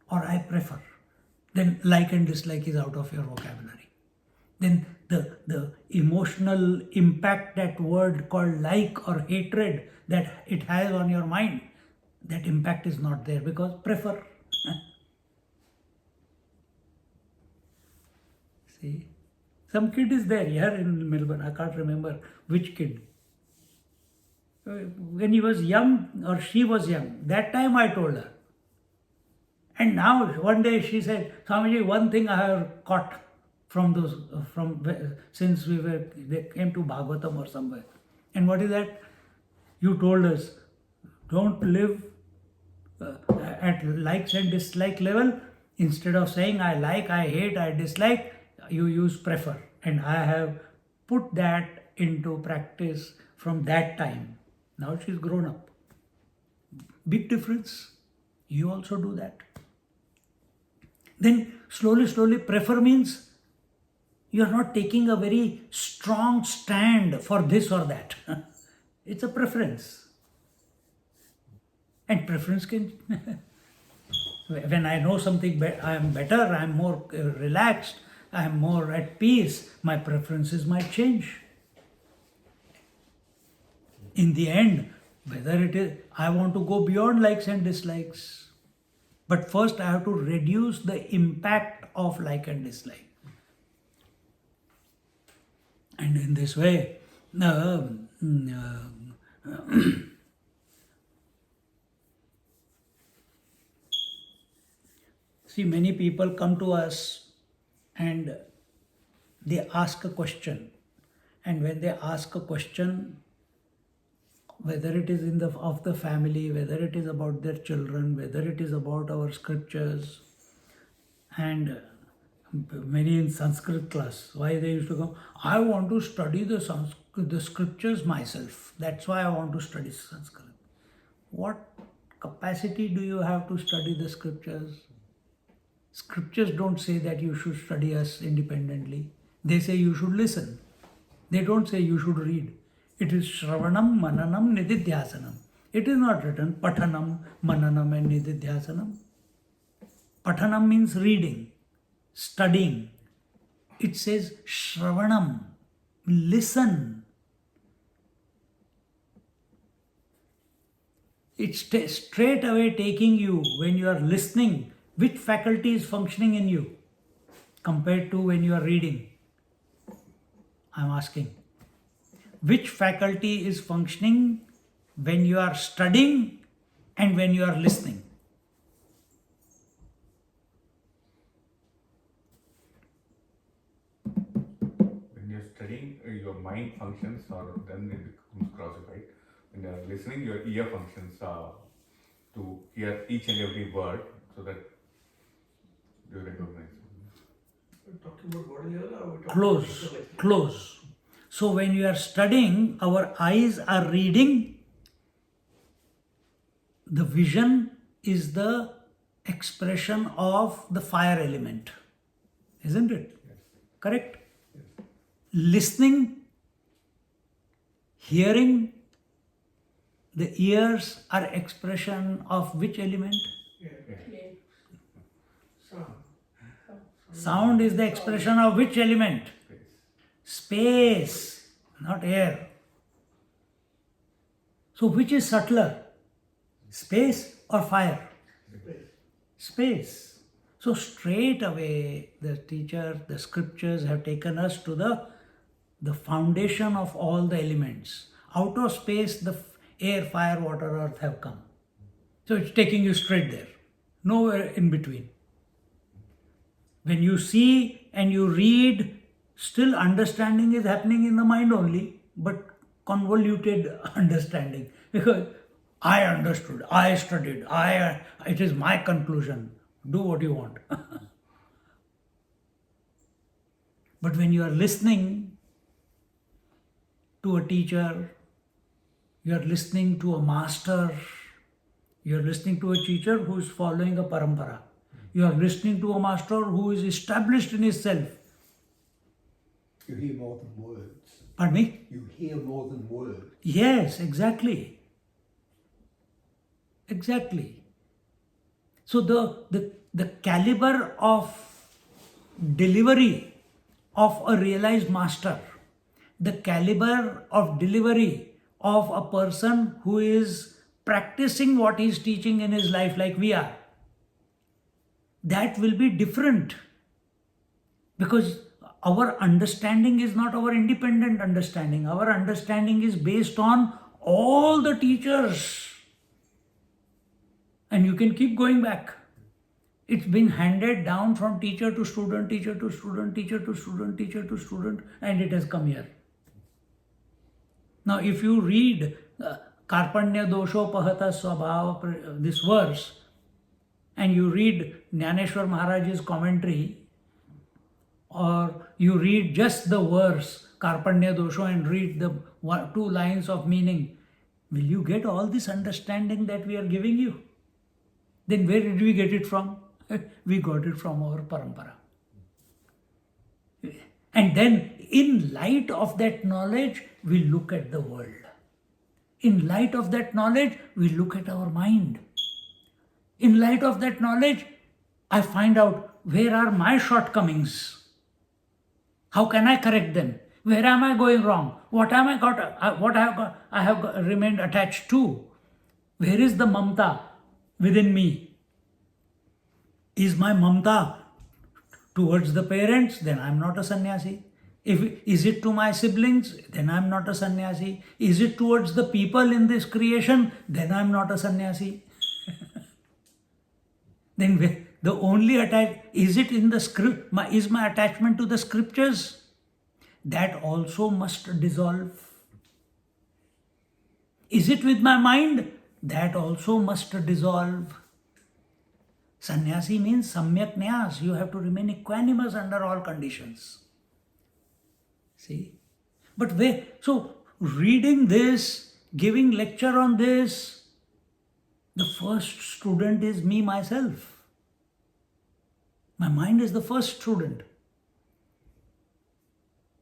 Or I prefer. Then like and dislike is out of your vocabulary. Then the emotional impact that word called like or hatred that it has on your mind, that impact is not there because prefer. See, some kid is there here in Melbourne. I can't remember which kid. When he was young or she was young, that time I told her. And now one day she said, Swamiji, one thing I have caught since they came to Bhagavatam or somewhere. And what is that? You told us, don't live at likes and dislike level. Instead of saying I like, I hate, I dislike, you use prefer. And I have put that into practice from that time. Now she's grown up. Big difference. You also do that. Then slowly prefer means you are not taking a very strong stand for this or that. It's a preference. And preference can, when I know something, I am better, I am more relaxed, I am more at peace, my preferences might change. In the end, whether it is, I want to go beyond likes and dislikes. But first I have to reduce the impact of like and dislike. And in this way, see, many people come to us and they ask a question. And when they ask a question, whether it is of the family, whether it is about their children, whether it is about our scriptures, and many in Sanskrit class, why they used to go, I want to study the scriptures myself. That's why I want to study Sanskrit. What capacity do you have to study the scriptures? Scriptures don't say that you should study us independently. They say you should listen. They don't say you should read. It is Shravanam, Mananam, Nididhyasanam. It is not written Pathanam, Mananam and Nididhyasanam. Pathanam means reading, studying. It says Shravanam, listen. It's straight away taking you, when you are listening, which faculty is functioning in you compared to when you are reading? I'm asking. Which faculty is functioning when you are studying and when you are listening? When you're studying, your mind functions, or then it becomes crossified. When you're listening, your ear functions to hear each and every word so that you recognize. We're talking about body level or we're talking Close, about close. So when you are studying, our eyes are reading. The vision is the expression of the fire element. Isn't it? Yes. Correct? Yes. Listening, hearing, the ears are expression of which element? Yeah. Sound. Sound is the expression of which element? Space, not air. So which is subtler? Space or fire? Space. So straight away the teacher, the scriptures have taken us to the foundation of all the elements. Out of space, the air, fire, water, earth have come. So it's taking you straight there. Nowhere in between. When you see and you read, still understanding is happening in the mind only, but convoluted understanding. Because I understood, I studied, it is my conclusion. Do what you want. But when you are listening to a teacher, you are listening to a master, you are listening to a teacher who is following a parampara. You are listening to a master who is established in his self. You hear more than words. Pardon me? You hear more than words. Yes, exactly. Exactly. So the caliber of delivery of a realized master, the caliber of delivery of a person who is practicing what he is teaching in his life like we are, that will be different. Because our understanding is not our independent understanding. Our understanding is based on all the teachers. And you can keep going back. It's been handed down from teacher to student, teacher to student, teacher to student, teacher to student, and it has come here. Now, if you read Karpanya dosho pahata swabhava, this verse, and you read Dnyaneshwari Maharaj's commentary, or you read just the verse Karpanya dosho and read the two lines of meaning, will you get all this understanding that we are giving you? Then where did we get it from? We got it from our parampara. And then in light of that knowledge, we look at the world. In light of that knowledge, we look at our mind. In light of that knowledge, I find out where are my shortcomings. How can I correct them? Where am I going wrong? What am I got? What I have remained attached to? Where is the mamta within me? Is my mamta towards the parents? Then I am not a sannyasi. Is it to my siblings? Then I am not a sannyasi. Is it towards the people in this creation? Then I am not a sannyasi. Then the only is it in the script? Is my attachment to the scriptures? That also must dissolve. Is it with my mind? That also must dissolve. Sannyasi means samyak nyas. You have to remain equanimous under all conditions. See? But so reading this, giving lecture on this, the first student is me myself. My mind is the first student.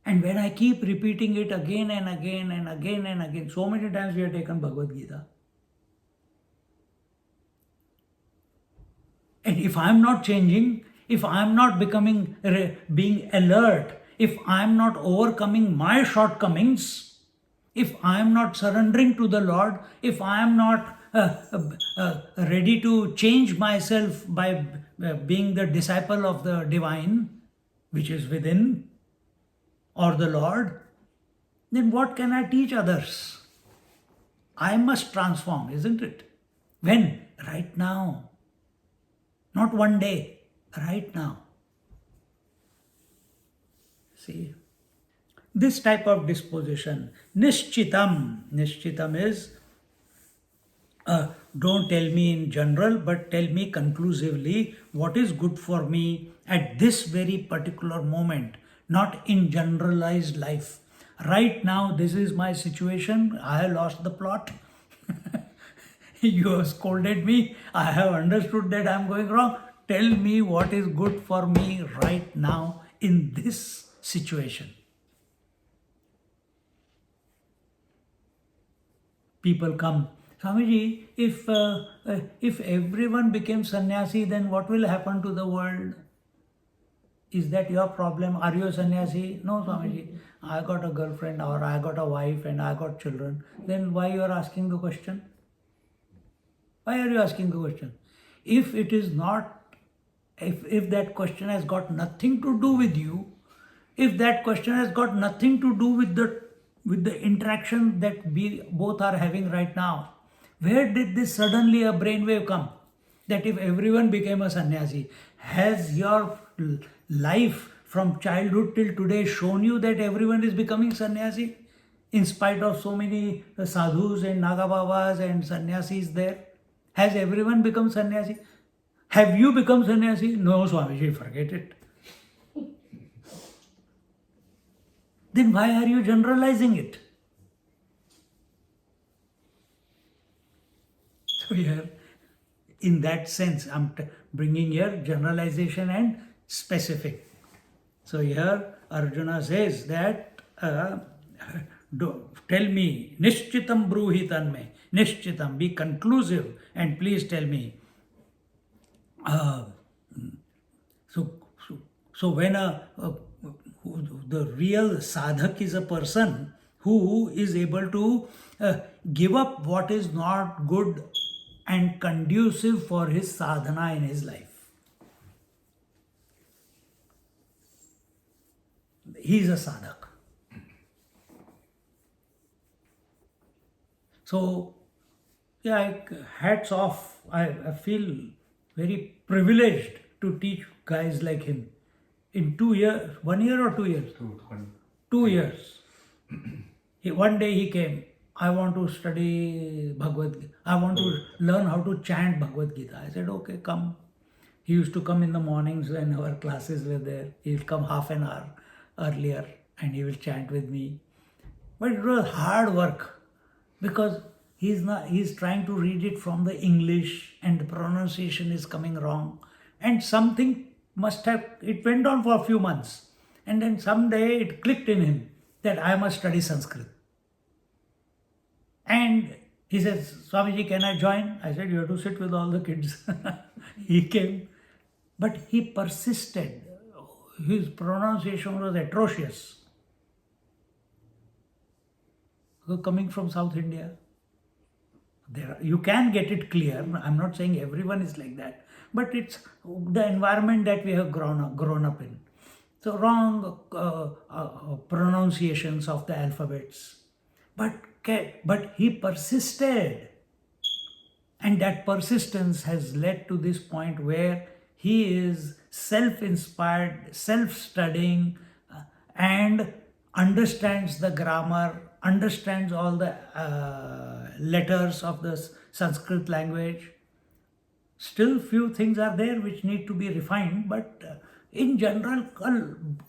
And when I keep repeating it again and again and again and again, so many times we have taken Bhagavad Gita. And if I am not changing, if I am not being alert, if I am not overcoming my shortcomings, if I am not surrendering to the Lord, if I am not ready to change myself by being the disciple of the divine, which is within, or the Lord, then what can I teach others? I must transform, isn't it? When? Right now. Not one day, right now. See, this type of disposition, nishchitam is, don't tell me in general, but tell me conclusively what is good for me at this very particular moment, not in generalized life. Right now, this is my situation. I have lost the plot. You have scolded me. I have understood that I am going wrong. Tell me what is good for me right now in this situation. People come, Swamiji, if everyone became sannyasi, then what will happen to the world? Is that your problem? Are you a sannyasi? No, Swamiji. I got a girlfriend or I got a wife and I got children. Then why you are asking the question? Why are you asking the question? If it is not, if that question has got nothing to do with you, if that question has got nothing to do with the interaction that we both are having right now, where did this suddenly a brainwave come? That if everyone became a sannyasi, has your life from childhood till today shown you that everyone is becoming sannyasi? In spite of so many sadhus and nagababas and sannyasis there, has everyone become sannyasi? Have you become sannyasi? No, Swamiji, forget it. Then why are you generalizing it? So here, in that sense, I'm bringing here generalization and specific. So here, Arjuna says that, tell me, nishchitam bruhi tanme, nishchitam, be conclusive and please tell me. So when the real sadhak is a person who is able to give up what is not good and conducive for his sadhana in his life. He is a sadhak. So, yeah, hats off. I feel very privileged to teach guys like him. In 2 years, 1 year or 2 years? 2 years. One day he came, I want to study Bhagavad Gita. I want to learn how to chant Bhagavad Gita. I said, okay, come. He used to come in the mornings when our classes were there. He will come half an hour earlier and he will chant with me. But it was hard work because he's trying to read it from the English and the pronunciation is coming wrong. And something it went on for a few months. And then someday it clicked in him that I must study Sanskrit. And he says, Swamiji, can I join? I said, you have to sit with all the kids. He came, but he persisted. his pronunciation was atrocious. Coming from South India, you can get it clear. I'm not saying everyone is like that, but it's the environment that we have grown up in. So wrong pronunciations of the alphabets, but he persisted, and that persistence has led to this point where he is self-inspired, self-studying, and understands the grammar, understands all the letters of the Sanskrit language. Still few things are there which need to be refined, but in general,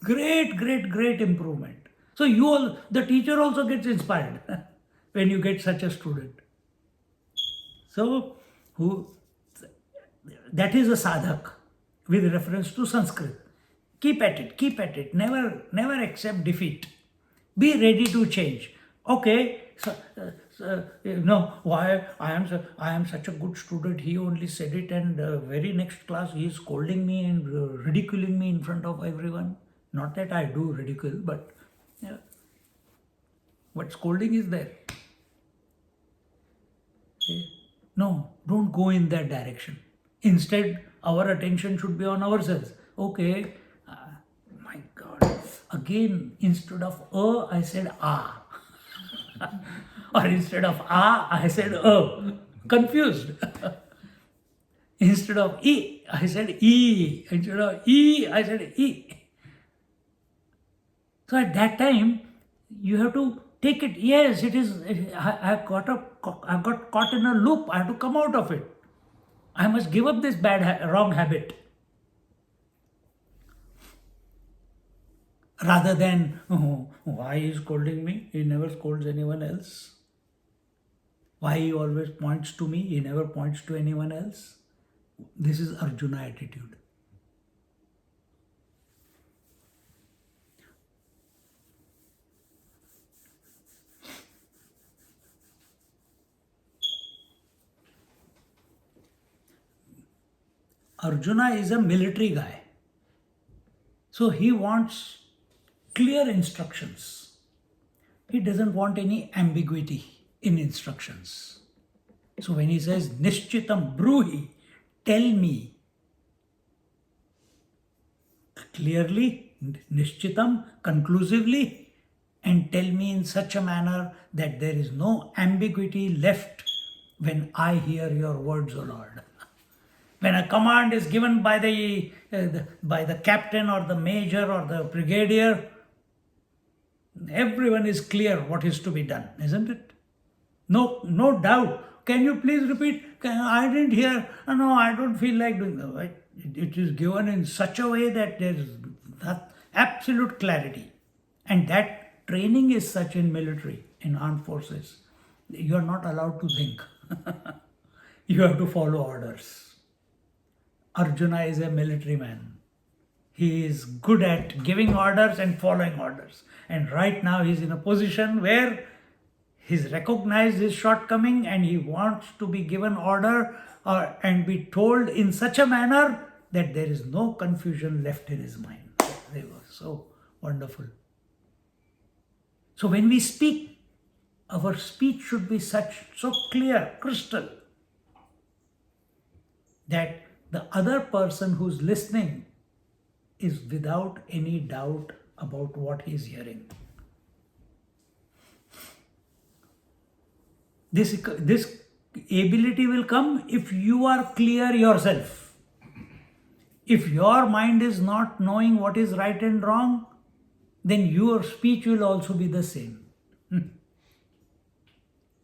great improvement. So the teacher also gets inspired when you get such a student. So that is a sadhak with reference to Sanskrit. Keep at it. Never accept defeat. Be ready to change. Okay, why I am such a good student. He only said it, and very next class he is scolding me and ridiculing me in front of everyone. Not that I do ridicule, but what scolding is there? Okay. No, don't go in that direction. Instead, our attention should be on ourselves. Okay, my God. Again, instead of I said ah. Or instead of I said confused. Instead of I said e. Instead of I said e. So at that time, you have to take it. Yes, it is. I got caught in a loop. I have to come out of it. I must give up this wrong habit. Rather than, why he is scolding me? He never scolds anyone else. Why he always points to me? He never points to anyone else. This is Arjuna attitude. Arjuna is a military guy. So he wants clear instructions. He doesn't want any ambiguity in instructions. So when he says, Nishchitam bruhi, tell me clearly, Nishchitam, conclusively, and tell me in such a manner that there is no ambiguity left when I hear your words, O Lord. When a command is given by the captain or the major or the brigadier, everyone is clear what is to be done, isn't it? No doubt. Can you please repeat? I didn't hear. No, I don't feel like doing that. It is given in such a way that there is absolute clarity. And that training is such in military, in armed forces. You are not allowed to think. You have to follow orders. Arjuna is a military man. He is good at giving orders and following orders. And right now he is in a position where he's recognized his shortcoming and he wants to be given order and be told in such a manner that there is no confusion left in his mind. They were so wonderful. So when we speak, our speech should be so clear, crystal, that the other person who's listening is without any doubt about what he's hearing. This ability will come if you are clear yourself. If your mind is not knowing what is right and wrong, then your speech will also be the same.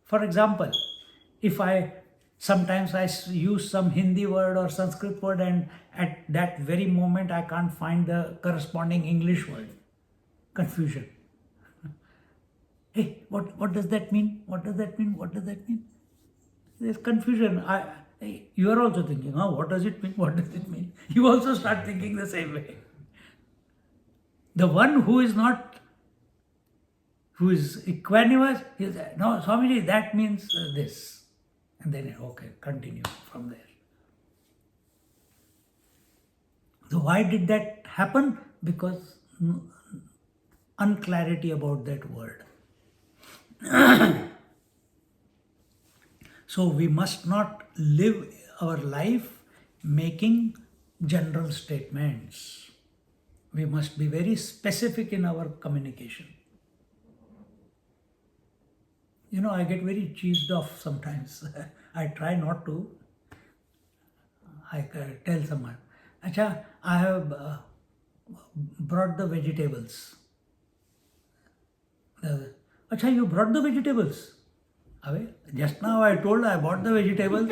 For example, if sometimes I use some Hindi word or Sanskrit word and at that very moment I can't find the corresponding English word. Confusion. Hey, what does that mean? What does that mean? What does that mean? There's confusion. You are also thinking, what does it mean? What does it mean? You also start thinking the same way. The one who is equanimous, he says, no, Swamiji, that means this. And then, okay, continue from there. So why did that happen? Because unclarity about that word. So we must not live our life making general statements. We must be very specific in our communication. I get very cheesed off sometimes. I try not to. I tell someone, Acha, I have brought the vegetables. Acha, you brought the vegetables? Just now I told I bought the vegetables.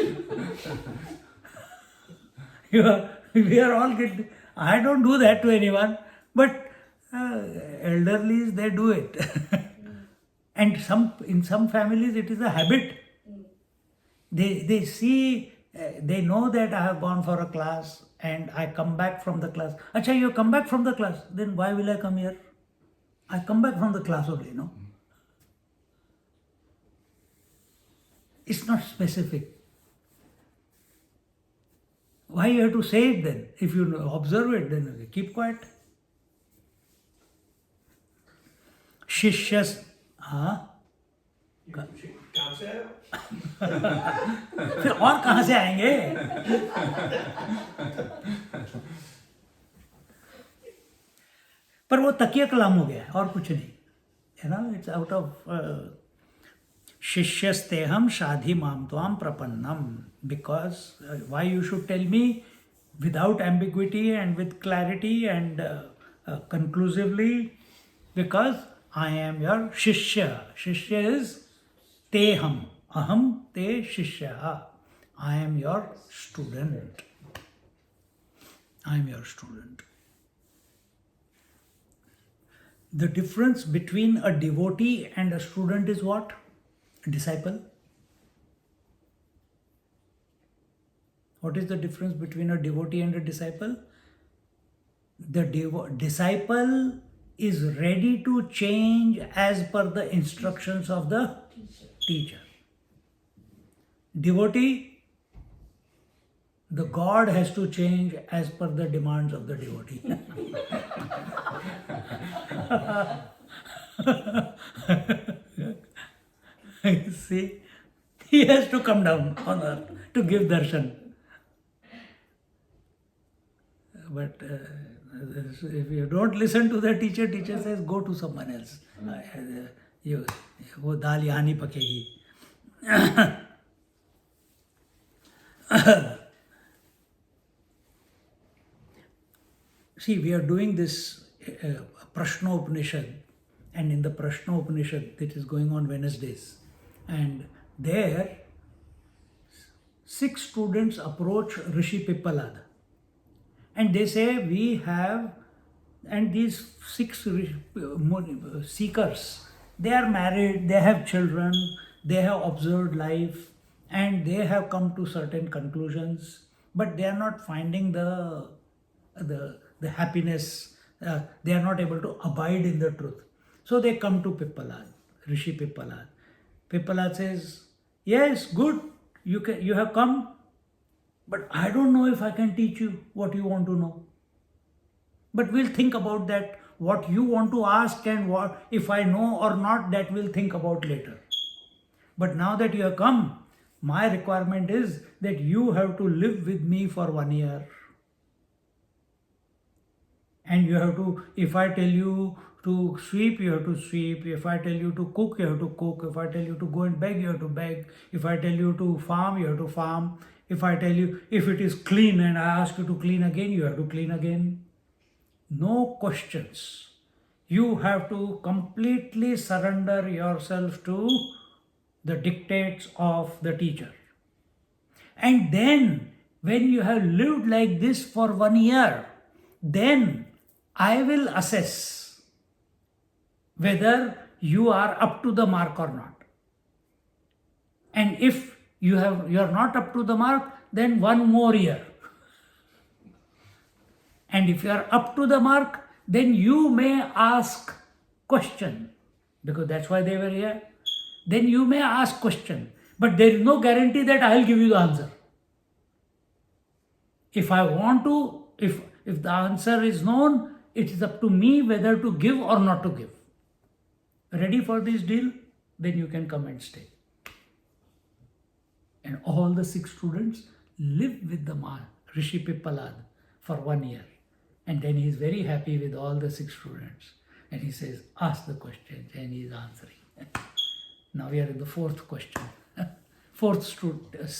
We are all getting. I don't do that to anyone, but elderlies, they do it. And in some families it is a habit. They see, they know that I have gone for a class and I come back from the class. Acha, you come back from the class, then why will I come here? I come back from the class only, no? It's not specific. Why you have to say it then? If you observe it, then keep quiet. Shishyas, कहाँ से आया? फिर और कहाँ से आएंगे? पर वो तकिया कलाम हो गया और कुछ नहीं, है ना? इट्स आउट ऑफ शिष्यस्तेहम शाधि माम त्वाम प्रपन्नम. Because why you should tell me without ambiguity and with clarity and conclusively? Because I am your shishya. Shishya is teham. Aham te shishya. I am your student. I am your student. The difference between a devotee and a student is what? A disciple. What is the difference between a devotee and a disciple? The disciple is ready to change as per the instructions of the teacher. Devotee, the God has to change as per the demands of the devotee. See, he has to come down on earth to give darshan. But if you don't listen to the teacher, teacher says, go to someone else. वो दाल यहाँ नहीं पकेगी. See, we are doing this Prashna Upanishad, and in the Prashna Upanishad that is going on Wednesdays, and there 6 students approach Rishi Pippalad. And they say, we have, and these 6 seekers, they are married, they have children, they have observed life, and they have come to certain conclusions, but they are not finding the happiness, they are not able to abide in the truth. So they come to Pippalad, Rishi Pippalad. Pippalad says, yes, good, you have come, but I don't know if I can teach you what you want to know. But we'll think about that, what you want to ask and what, if I know or not, that we'll think about later. But now that you have come, my requirement is that you have to live with me for 1 year. And you have to, if I tell you to sweep, you have to sweep. If I tell you to cook, you have to cook. If I tell you to go and beg, you have to beg. If I tell you to farm, you have to farm. If I tell you, if it is clean and I ask you to clean again, you have to clean again. No questions. You have to completely surrender yourself to the dictates of the teacher. And then, when you have lived like this for 1 year, then I will assess whether you are up to the mark or not. And if you are not up to the mark, then 1 more year. And if you are up to the mark, then you may ask question, because that's why they were here. Then you may ask question, but there is no guarantee that I will give you the answer. If I want to, if the answer is known, it is up to me whether to give or not to give. Ready for this deal? Then you can come and stay. And all the 6 students live with the Rishi Pippalad for 1 year. And then he is very happy with all the 6 students. And he says, ask the questions, and he is answering. Now we are in the 4th question. 4th student,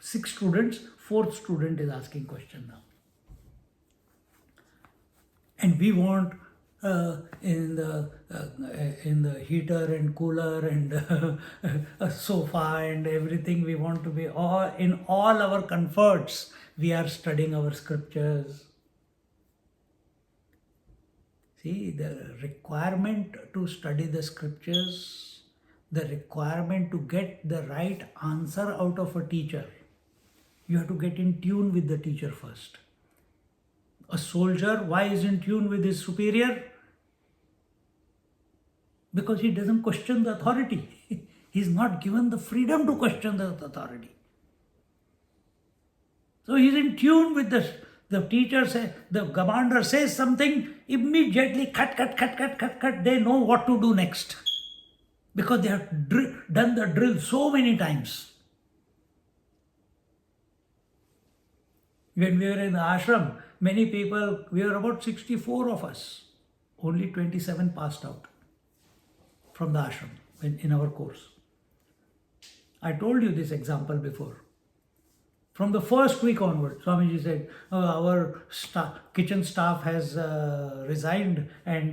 6 students, 4th student is asking question now. And we want in the heater and cooler and a sofa and everything, we want to be in all our comforts. We are studying our scriptures. See, the requirement to study the scriptures, the requirement to get the right answer out of a teacher, you have to get in tune with the teacher first. A soldier, why is in tune with his superior? Because he doesn't question the authority. He's not given the freedom to question the authority. So he's in tune with the teacher, the commander says something, immediately cut. They know what to do next. Because they have done the drill so many times. When we were in the ashram, many people, we were about 64 of us. Only 27 passed out from the ashram in our course. I told you this example before. From the first week onward, Swamiji said, our kitchen staff has resigned, and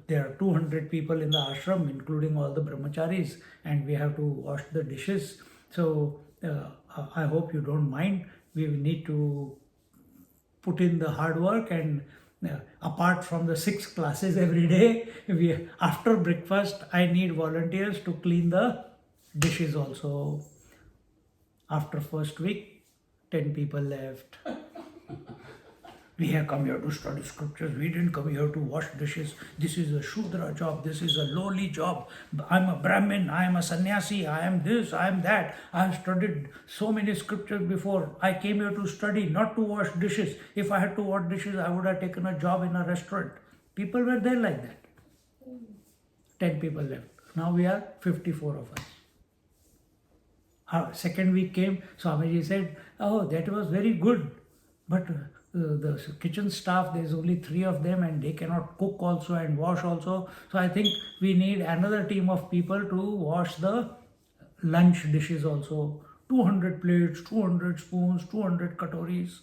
there are 200 people in the ashram, including all the brahmacharis, and we have to wash the dishes. So I hope you don't mind. We need to put in the hard work, and apart from the 6 classes every day, after breakfast, I need volunteers to clean the dishes also. After first week, 10 people left. We have come here to study scriptures. We didn't come here to wash dishes. This is a Shudra job. This is a lowly job. I'm a Brahmin. I am a sannyasi. I am this. I am that. I have studied so many scriptures before. I came here to study, not to wash dishes. If I had to wash dishes, I would have taken a job in a restaurant. People were there like that. 10 people left. Now we are 54 of us. Second week came, Swamiji said, oh, that was very good. But the kitchen staff, there's only 3 of them, and they cannot cook also and wash also. So I think we need another team of people to wash the lunch dishes also. 200 plates, 200 spoons, 200 katoris.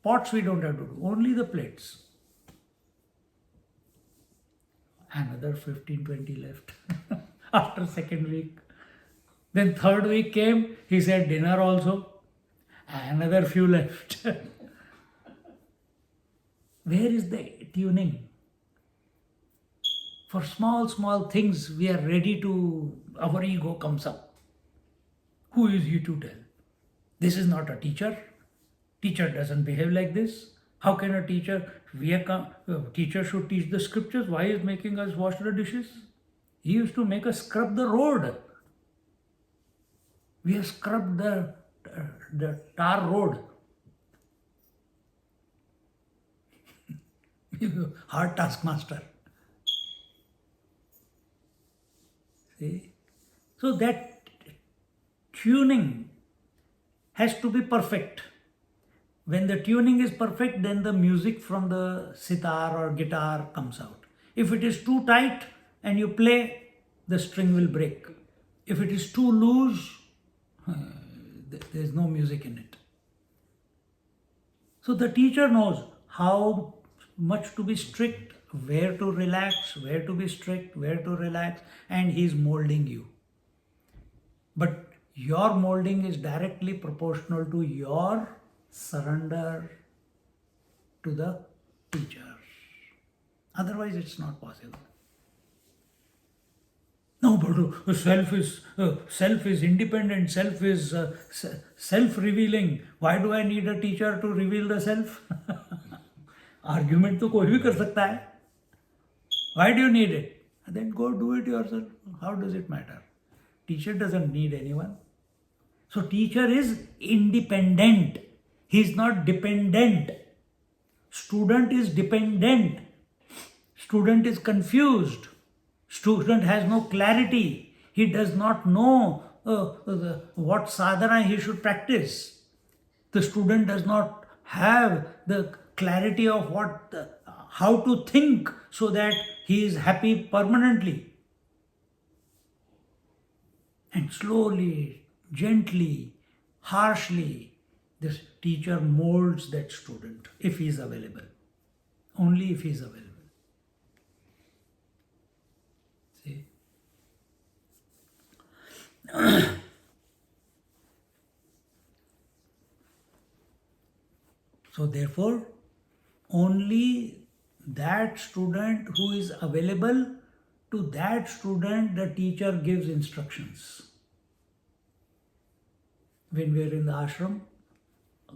Pots we don't have to do, only the plates. Another 15-20 left after second week. Then third week came, he said dinner also. Another few left. Where is the tuning? For small things, we are ready to, our ego comes up. Who is he to tell? This is not a teacher. Teacher doesn't behave like this. How can a teacher, teacher should teach the scriptures. Why is making us wash the dishes? He used to make us scrub the road. We have scrubbed the tar road. Hard taskmaster. See? So that tuning has to be perfect. When the tuning is perfect, then the music from the sitar or guitar comes out. If it is too tight and you play, the string will break. If it is too loose, there is no music in it. So the teacher knows how much to be strict, where to relax, where to be strict, where to relax, and he is molding you. But your molding is directly proportional to your surrender to the teacher. Otherwise, it's not possible. No, but self is independent, self is self-revealing. Why do I need a teacher to reveal the self? Argument तो कोई भी कर सकता है. Why do you need it? Then go do it yourself. How does it matter? Teacher doesn't need anyone. So teacher is independent. He is not dependent. Student is dependent. Student is confused. Student has no clarity. He does not know what sadhana he should practice. The student does not have the clarity of how to think so that he is happy permanently. And slowly, gently, harshly, this teacher molds that student if he is available. Only if he is available. See? So therefore, only that student who is available, to that student the teacher gives instructions. When we are in the ashram,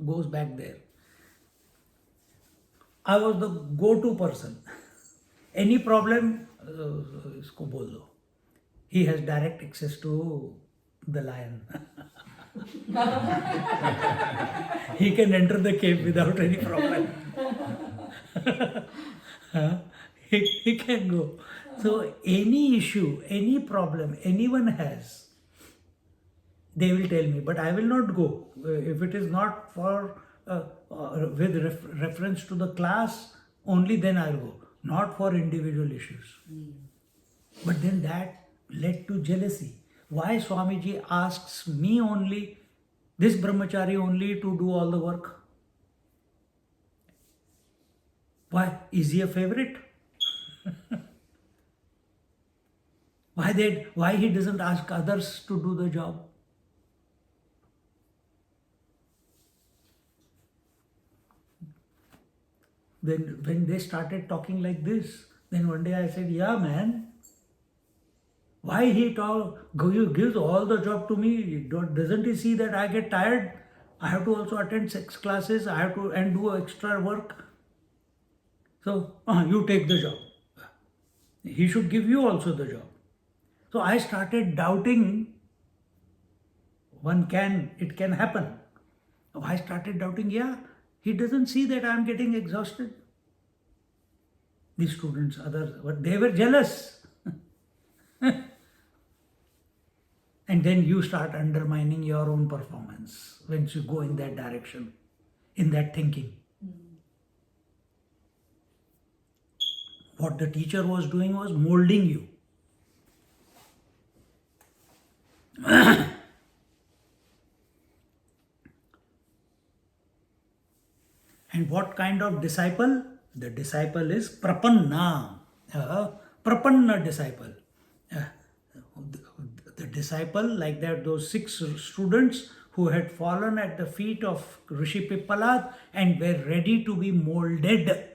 goes back there. I was the go-to person. Any problem, isko bol do. He has direct access to the lion. He can enter the cave without any problem. He can go. So any issue, any problem anyone has, they will tell me, but I will not go. If it is not for with reference to the class, only then I will go. Not for individual issues. But then that led to jealousy. Why Swamiji asks me only, this brahmachari only, to do all the work? Why? Is he a favorite? Why he doesn't ask others to do the job? Then when they started talking like this, then one day I said, yeah man, why he gives all the job to me? Doesn't he see that I get tired? I have to also attend 6 classes, I have to and do extra work. So you take the job. He should give you also the job. So I started doubting. It can happen. I started doubting, yeah, he doesn't see that I am getting exhausted. These students, others, but they were jealous. And then you start undermining your own performance when you go in that direction, in that thinking. What the teacher was doing was molding you. And what kind of disciple? The disciple is prapanna. Prapanna disciple. The disciple, like that, those 6 students who had fallen at the feet of Rishi Pippalad and were ready to be molded.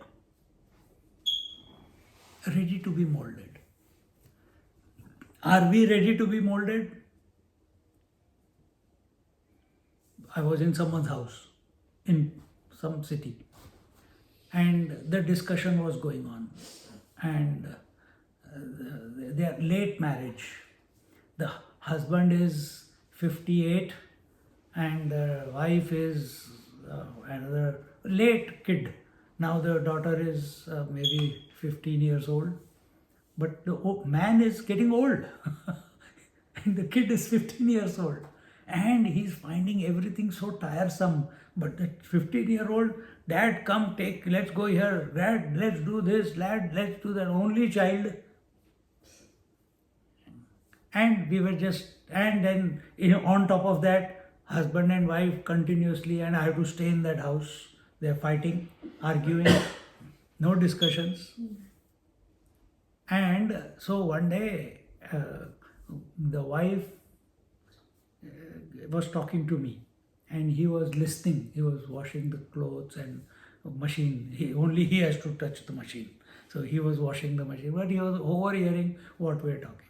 Ready to be molded. Are we ready to be molded? I was in someone's house in some city, and the discussion was going on, and their late marriage. The husband is 58 and the wife is another late kid. Now the daughter is maybe 15 years old, but the man is getting old and the kid is 15 years old, and he's finding everything so tiresome. But the 15-year-old, dad, come, let's go here, dad, let's do this, lad, let's do that, only child. And we were and then on top of that, husband and wife continuously, and I have to stay in that house. They're fighting, arguing, no discussions. And so one day, the wife was talking to me, and he was listening. He was washing the clothes and machine. He has to touch the machine. So he was washing the machine, but he was overhearing what we were talking.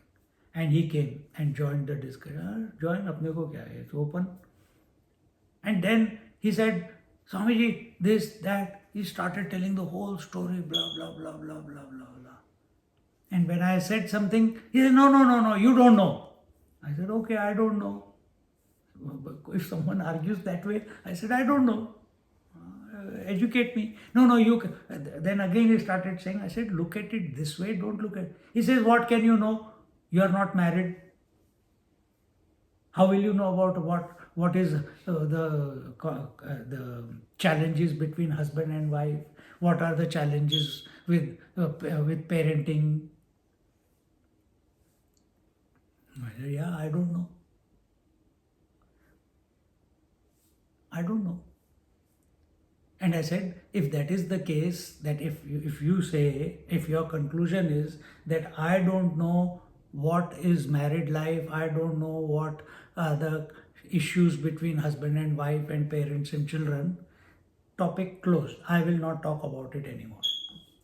And he came and joined the discussion. Join, apne ko kya hai? It's open. And then he said, Swamiji, this, that. He started telling the whole story, blah, blah, blah, blah, blah, blah, blah. And when I said something, he said, no, you don't know. I said, okay, I don't know. If someone argues that way, I said, I don't know. educate me. No, you. Then again he started saying, I said, look at it this way, don't look at it. He says, what can you know? You are not married. How will you know about what is the challenges between husband and wife? What are the challenges with parenting? I said, yeah, I don't know. I don't know. And I said, if that is the case, that if you say, if your conclusion is that I don't know what is married life, I don't know what are the issues between husband and wife and parents and children, topic closed. I will not talk about it anymore.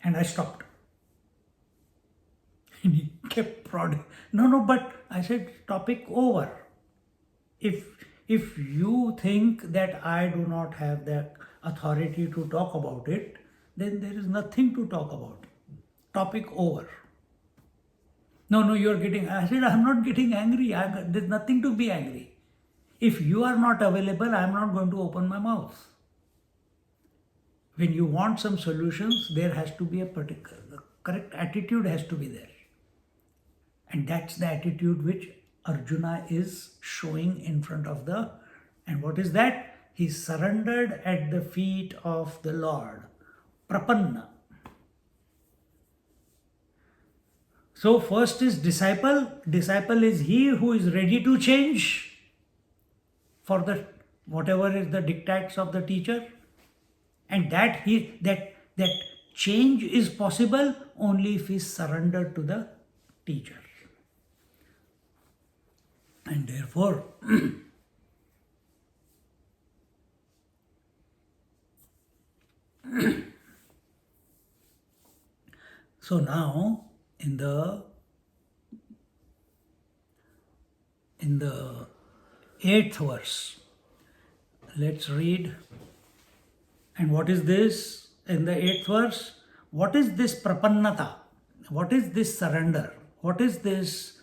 And I stopped. And he kept prodding. No, but I said, topic over. If you think that I do not have the authority to talk about it, then there is nothing to talk about. Topic over. No, you're getting, I said, I'm not getting angry. There's nothing to be angry. If you are not available, I'm not going to open my mouth. When you want some solutions, there has to be a particular, correct attitude has to be there. And that's the attitude which Arjuna is showing in front of and what is that? He surrendered at the feet of the Lord. Prapanna. So first is disciple. Disciple is he who is ready to change for the whatever is the dictates of the teacher. And that change is possible only if he is surrendered to the teacher. And therefore, so now in the 8th verse, let's read. And what is this in the 8th verse? What is this prapannata? What is this surrender? What is this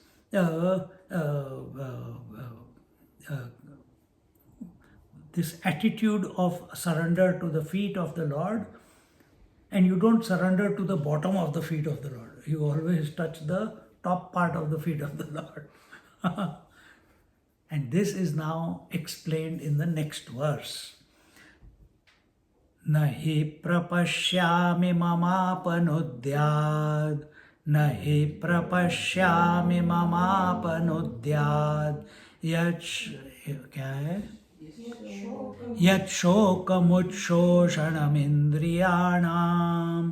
this attitude of surrender to the feet of the Lord? And you don't surrender to the bottom of the feet of the Lord. You always touch the top part of the feet of the Lord. And this is now explained in the next verse. Nahi prapashyami mamapanudyad. Nahi prapashyami mamapanudyad. क्या है? यच्छोकमुच्छोषणमिन्द्रियाणाम्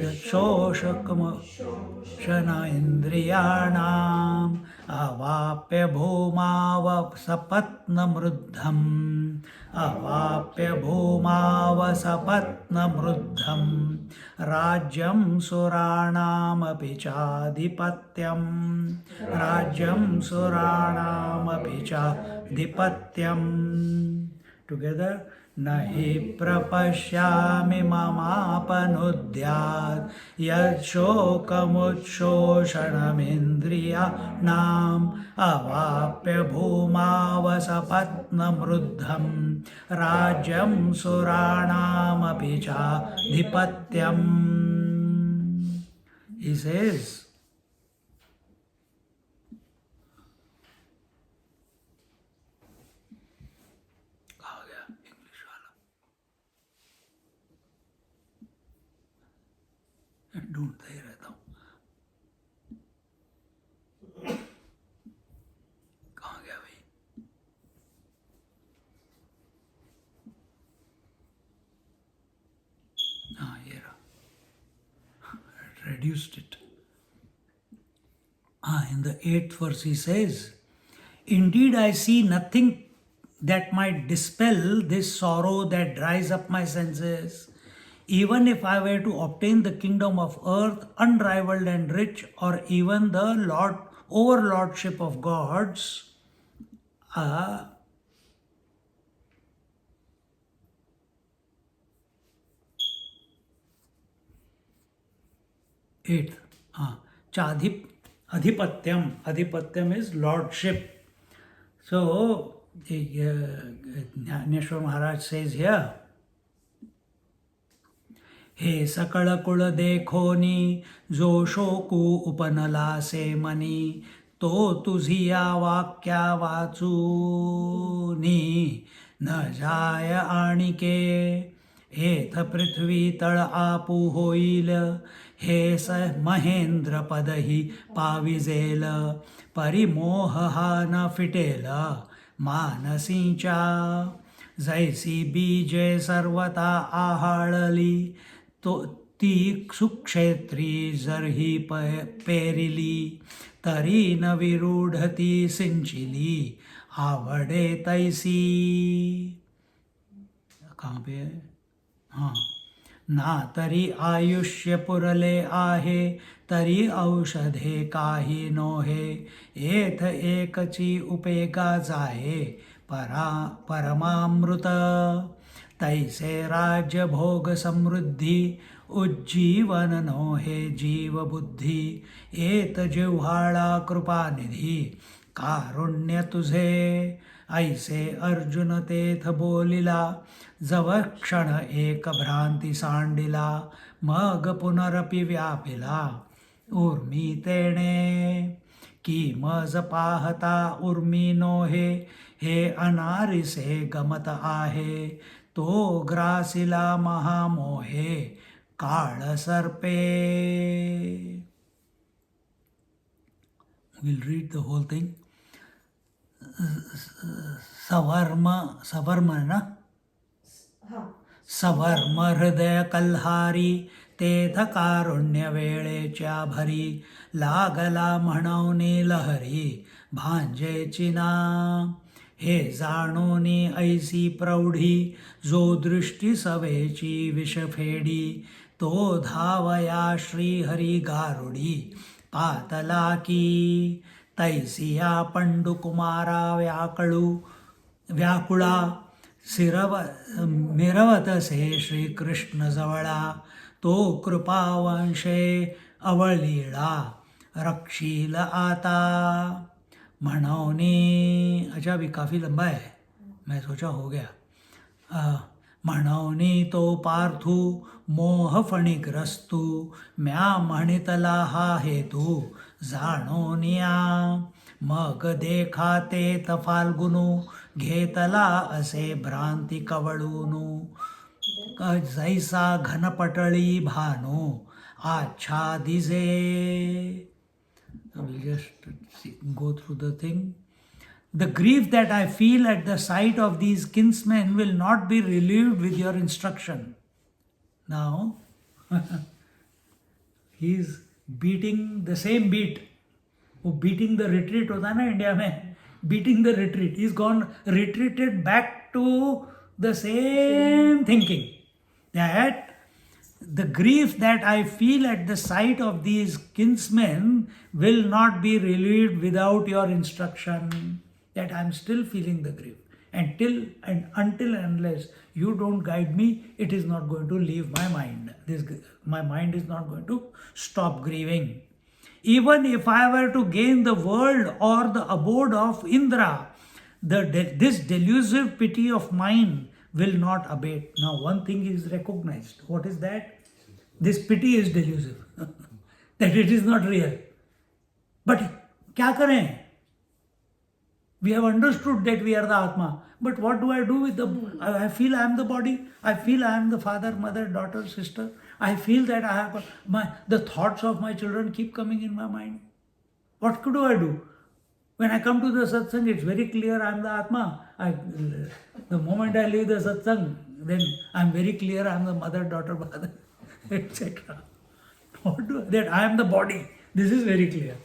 यच्छोषकमुच्छोषणेन्द्रियाणाम् अवाप्य भूमावसपत्नमृद्धम् अवाप्य भूमावसपत्नमृद्धम् राज्यं सुराणामपि चाधिपत्यम् राज्यं सुराणामपि चाधिपत्यम्. Together, nahi prapashyami mamapanudyad yacchokamuच्छोषणमिन्द्रियाणाम् avapya bhumavasapatnamruddham rajyam suranamapi chadhipatyam. He says, ढूंढते ही रहता हूँ, कहाँ गया भाई? हाँ ये रहा, reduced it. In the 8th verse he says, indeed I see nothing that might dispel this sorrow that dries up my senses. Even if I were to obtain the kingdom of earth, unrivaled and rich, or even the overlordship of gods, eighth, adhipatyam is lordship. So Dnyaneshwari Maharaj says here, हे सकळ कुळ देखोनी जो शोकू उपनला से money तो तुझिया वाक्या वाचूनी न जाय आणिके एथ पृथ्वी तळ आपू होईल हे स महेंद्र पदही पाविजेल परिमोह हा न फिटेल मानसीच्या जैसी बीजे सर्वता आहाळली तो ती सुक्षेत्री जरही पेरिली तरी न विरूढती सिंचिली आवडे तैसी. कहाँ पे है? हाँ. ना तरी आयुष्य पुरले आहे तरी औषधे काही नोहे एथ एकची उपेगा जाये परमामृत तैसे राज्य भोग समृद्धी उज्जीवन नोहे जीव बुद्धी एत जिव्हाळा कृपानिधी कारुण्य तुझे ऐसे अर्जुन तेथ बोलिला जव क्षण एक भ्रांती सांडिला मग पुनरपि व्यापिला उर्मी तेणे की मज पाहता उर्मी नोहे हे अनारिसे गमत आहे तो ग्रासिला महामोहे काळ सर्पे. We'll read the whole thing. सवर्म है ना. सवर्म हृदय कल्हारी तेथ कारुण्य वेळेच्या भरी लागला म्हणवनी लहरी भांजेची ना हे जाणोनी ऐसी प्रौढी जो दृष्टी सवेची विषफेडी तो धावया श्रीहरी गारुडी पातला की तैसिया पंडुकुमारा व्याकुळा मिरवतसे श्रीकृष्ण जवळा तो कृपावंशे अवलीळा रक्षील आता म्हणवनी. अच्छा अभी काफ़ी लंबा है, मैं सोचा हो गया. म्हणवनी तो पार्थू मोह फणिग्रस्तू म्या म्हणितला हा हेतू जाणोनिया मग देखा ते तफाल्गुनू घेतला असे भ्रांती कवळूनू जैसा घनपटळी Bhanu आच्छादिजे. We'll just go through the thing. The grief that I feel at the sight of these kinsmen will not be relieved with your instruction. Now, he is beating the same beat. वो beating the retreat होता है ना India में, beating the retreat. He's gone retreated back to the same thinking that the grief that I feel at the sight of these kinsmen will not be relieved without your instruction. That I am still feeling the grief. Until and unless you don't guide me, it is not going to leave my mind. My mind is not going to stop grieving. Even if I were to gain the world or the abode of Indra, this delusive pity of mine will not abate. Now one thing is recognized. What is that? This pity is delusive. That it is not real. But क्या करें? We have understood that we are the Atma. But what do I do with the... I feel I am the body. I feel I am the father, mother, daughter, sister. I feel that I have... the thoughts of my children keep coming in my mind. What do I do? When I come to the satsang, it's very clear I am the Atma. The moment I leave the satsang, then I am very clear I am the mother, daughter, father, etc. That I am the body. This is very clear.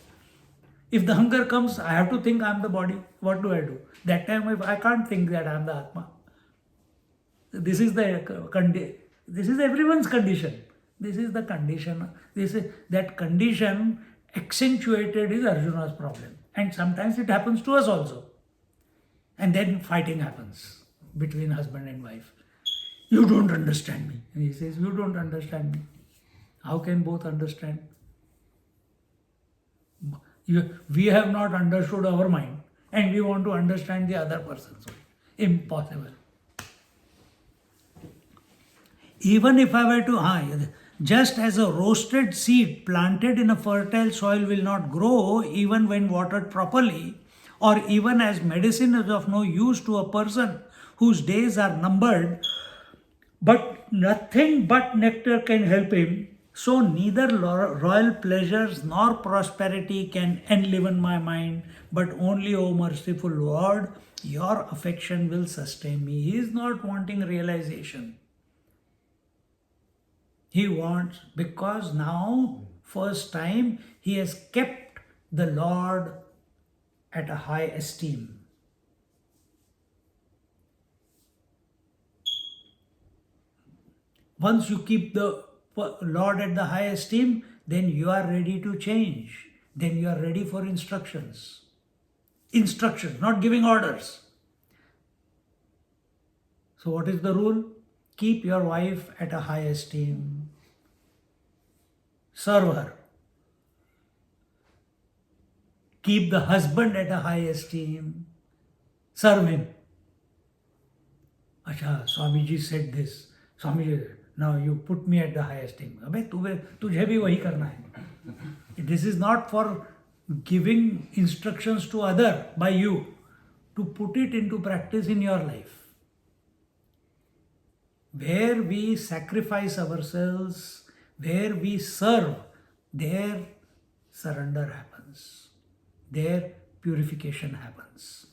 If the hunger comes, I have to think I am the body. What do I do? That time if I can't think that I am the Atma. This is everyone's condition. This is the condition. That condition accentuated is Arjuna's problem. And sometimes it happens to us also. And then fighting happens between husband and wife. You don't understand me. And he says, you don't understand me. How can both understand? We have not understood our mind and we want to understand the other person's mind. Impossible. Even if I were to, just as a roasted seed planted in a fertile soil will not grow even when watered properly, or even as medicine is of no use to a person whose days are numbered, but nothing but nectar can help him, so neither royal pleasures nor prosperity can enliven my mind, but only, O merciful Lord, your affection will sustain me. He is not wanting realization. He wants, because now, first time, he has kept the Lord at a high esteem. Once you keep the Lord at the high esteem, then you are ready to change. Then you are ready for instructions. Instructions, not giving orders. So what is the rule? Keep your wife at a high esteem. Serve her. Keep the husband at a high esteem. Serve him. Acha, Swamiji said this. Swamiji, now you put me at the high esteem. Abhe, tujhe bhi wahi karna hai. This is not for giving instructions to other by you, to put it into practice in your life. Where we sacrifice ourselves, where we serve, there surrender happens. There purification happens.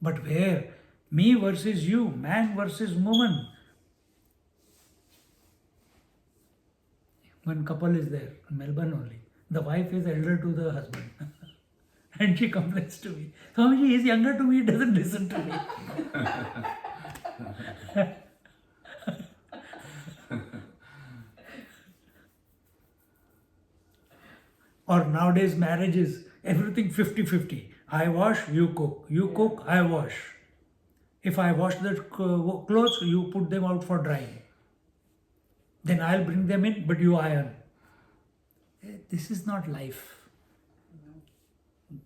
But where me versus you, man versus woman, one couple is there, in Melbourne only. The wife is elder to the husband. And she complains to me, Swamiji, he is younger to me, he doesn't listen to me. Or nowadays marriage is everything 50-50. I wash, you cook. You cook, I wash. If I wash the clothes, you put them out for drying. Then I'll bring them in, but you iron. This is not life.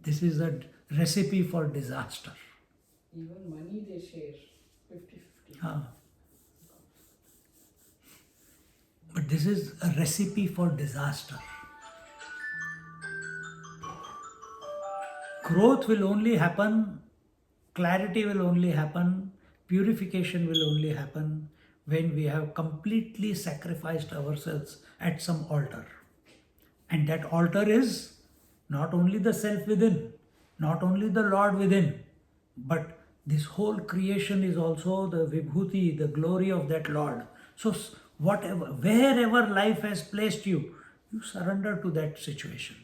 This is a recipe for disaster. Even money they share 50-50. But this is a recipe for disaster. Growth will only happen, clarity will only happen, purification will only happen when we have completely sacrificed ourselves at some altar. And that altar is not only the self within, not only the Lord within, but this whole creation is also the vibhuti, the glory of that Lord. So whatever, wherever life has placed you, you surrender to that situation.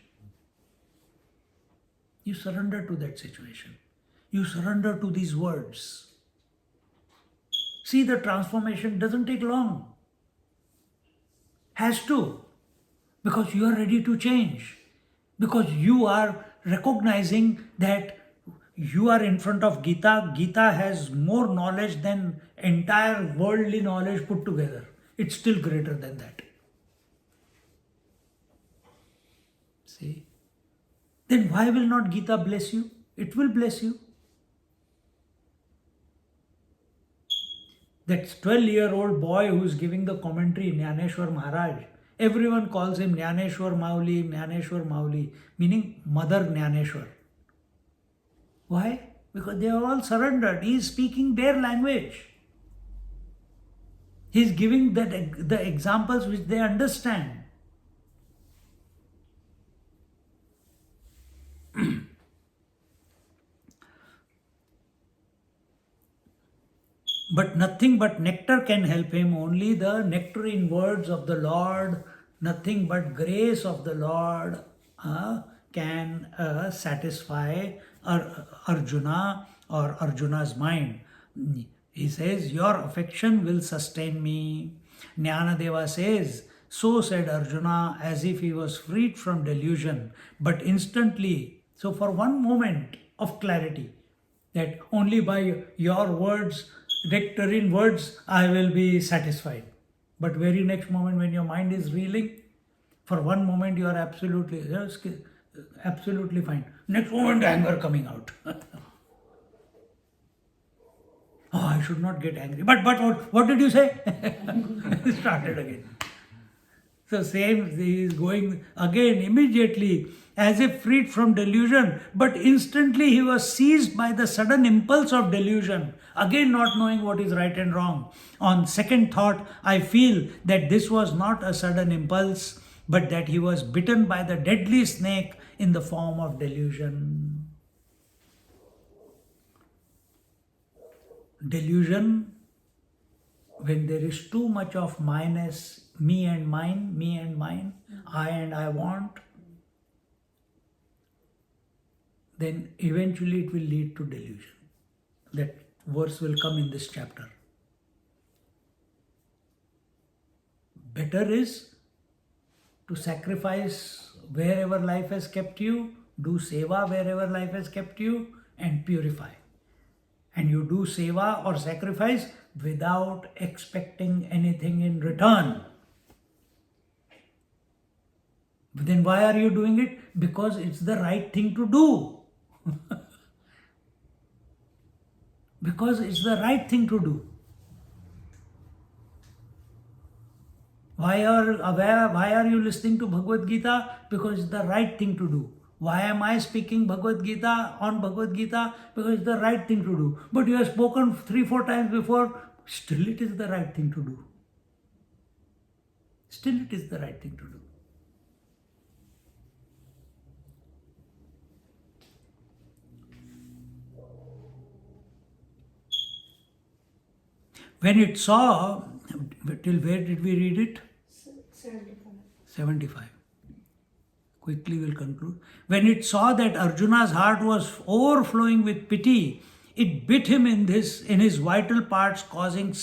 You surrender to that situation. You surrender to these words. See, the transformation doesn't take long. Has to. Because you are ready to change. Because you are recognizing that you are in front of Gita. Gita has more knowledge than entire worldly knowledge put together. It's still greater than that. See? Then why will not Gita bless you? It will bless you. That 12-year-old boy who is giving the commentary, Dnyaneshwari Maharaj, everyone calls him Dnyaneshwari Mauli, meaning Mother Dnyaneshwari. Why? Because they are all surrendered. He is speaking their language. He is giving the examples which they understand. But nothing but nectar can help him, only the nectarine words of the Lord, nothing but grace of the Lord can satisfy Arjuna or Arjuna's mind. He says, your affection will sustain me. Jnanadeva says, so said Arjuna as if he was freed from delusion, but instantly, so for one moment of clarity, that only by your words, nectarine words, I will be satisfied. But very next moment when your mind is reeling, for one moment you are absolutely fine. Next moment anger coming out. Oh, should not get angry. But what did you say? Started again. So same, he is going again immediately as if freed from delusion, but instantly he was seized by the sudden impulse of delusion, again not knowing what is right and wrong. On second thought, I feel that this was not a sudden impulse, but that he was bitten by the deadly snake in the form of delusion. Delusion, when there is too much of minus, me and mine, I and I want, then eventually it will lead to delusion. That verse will come in this chapter. Better is to sacrifice wherever life has kept you, do seva wherever life has kept you, and purify. And you do seva or sacrifice without expecting anything in return. But then why are you doing it? Because it's the right thing to do. Because it's the right thing to do. Why are you listening to Bhagavad Gita? Because it's the right thing to do. Why am I speaking Bhagavad Gita on Bhagavad Gita? Because it's the right thing to do. But you have spoken 3-4 times before, still it is the right thing to do. Still it is the right thing to do. When it saw, till where did we read it? 75. 75. Quickly we'll conclude. When it saw that Arjuna's heart was overflowing with pity, it bit him in his vital parts, causing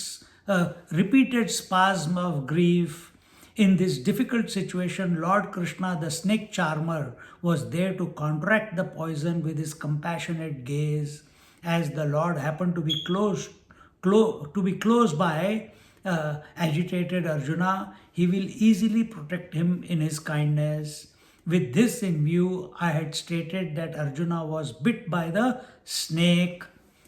a repeated spasm of grief. In this difficult situation, Lord Krishna, the snake charmer, was there to counteract the poison with his compassionate gaze. As the Lord happened to be close by agitated Arjuna, he will easily protect him in his kindness. With this in view, I had stated that Arjuna was bit by the snake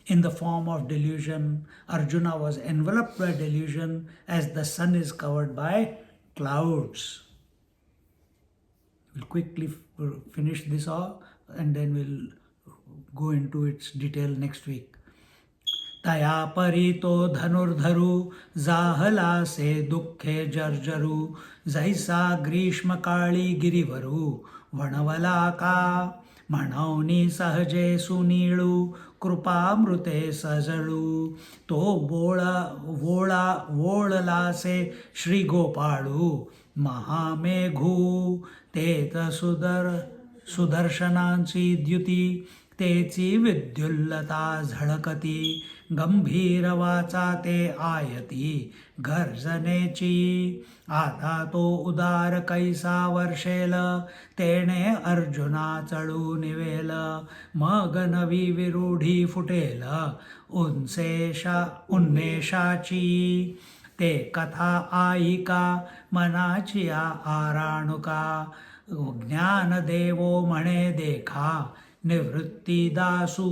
in the form of delusion. Arjuna was enveloped by delusion as the sun is covered by clouds. We'll quickly finish this off and then we'll go into its detail next week. तया परितो धनुर्धरु जाहला से दुखे जर्जरु जैसा ग्रीष्म काली गिरिवरु वणवला का मणौनी सहजे सुनीळु कृपामृते सजळु तो वोळला से श्री गोपाळु महामेघू तेत सुदर्शनांची द्युती तेची विद्युल्लता झळकती गंभीर वाचा ते आयती गर्जनेची आता तो उदार कैसा वर्षेल तेने अर्जुना चळू निवेल मग नवी विरूढी फुटेल उन्मेषाची ते कथा आईका मनाची आराणुका ज्ञानदेवो म्हणे देखा nivritti dasu.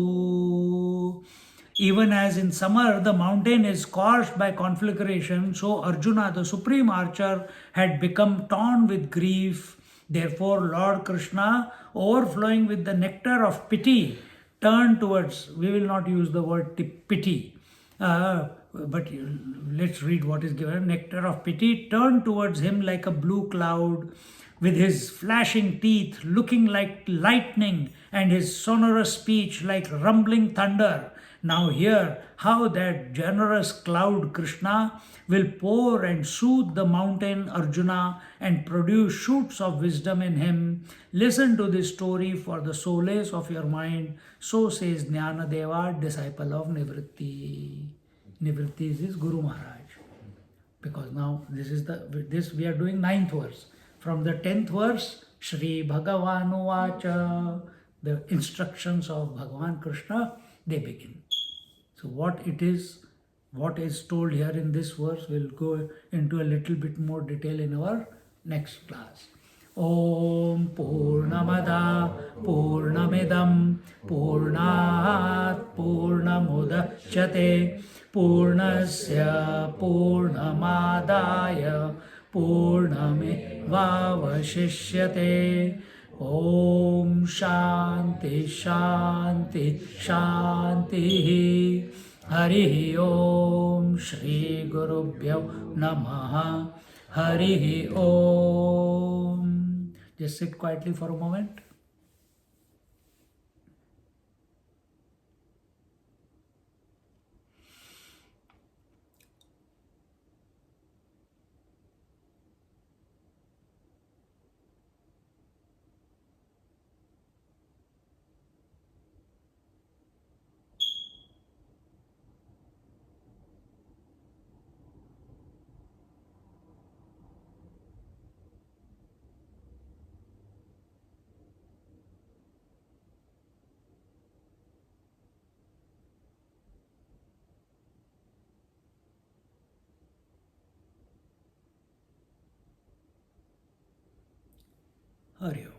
Even as in summer the mountain is scorched by conflagration, so Arjuna, the supreme archer, had become torn with grief. Therefore Lord Krishna, overflowing with the nectar of pity, turned towards, we will not use the word pity, but let's read what is given. Nectar of pity turned towards him like a blue cloud, with his flashing teeth looking like lightning and his sonorous speech like rumbling thunder. Now hear how that generous cloud Krishna will pour and soothe the mountain Arjuna and produce shoots of wisdom in him. Listen to this story for the solace of your mind. So says Dnyanadeva, disciple of Nivritti. Nivritti is his Guru Maharaj. Because now this we are doing 9th verse. From the 10th verse, Shri Bhagavanu Vacha, the instructions of Bhagavan Krishna, they begin. So what is told here in this verse, we'll go into a little bit more detail in our next class. Om Purnamada Purnamidam Purnat Purnamudachyate पूर्णस्य पूर्णमादाय पूर्णमेवावशिष्यते। ॐ शान्ति शान्ति शान्तिः। हरिः ॐ श्री गुरुभ्यो नमः। हरिः ॐ। Just sit quietly for a moment. Hari Om.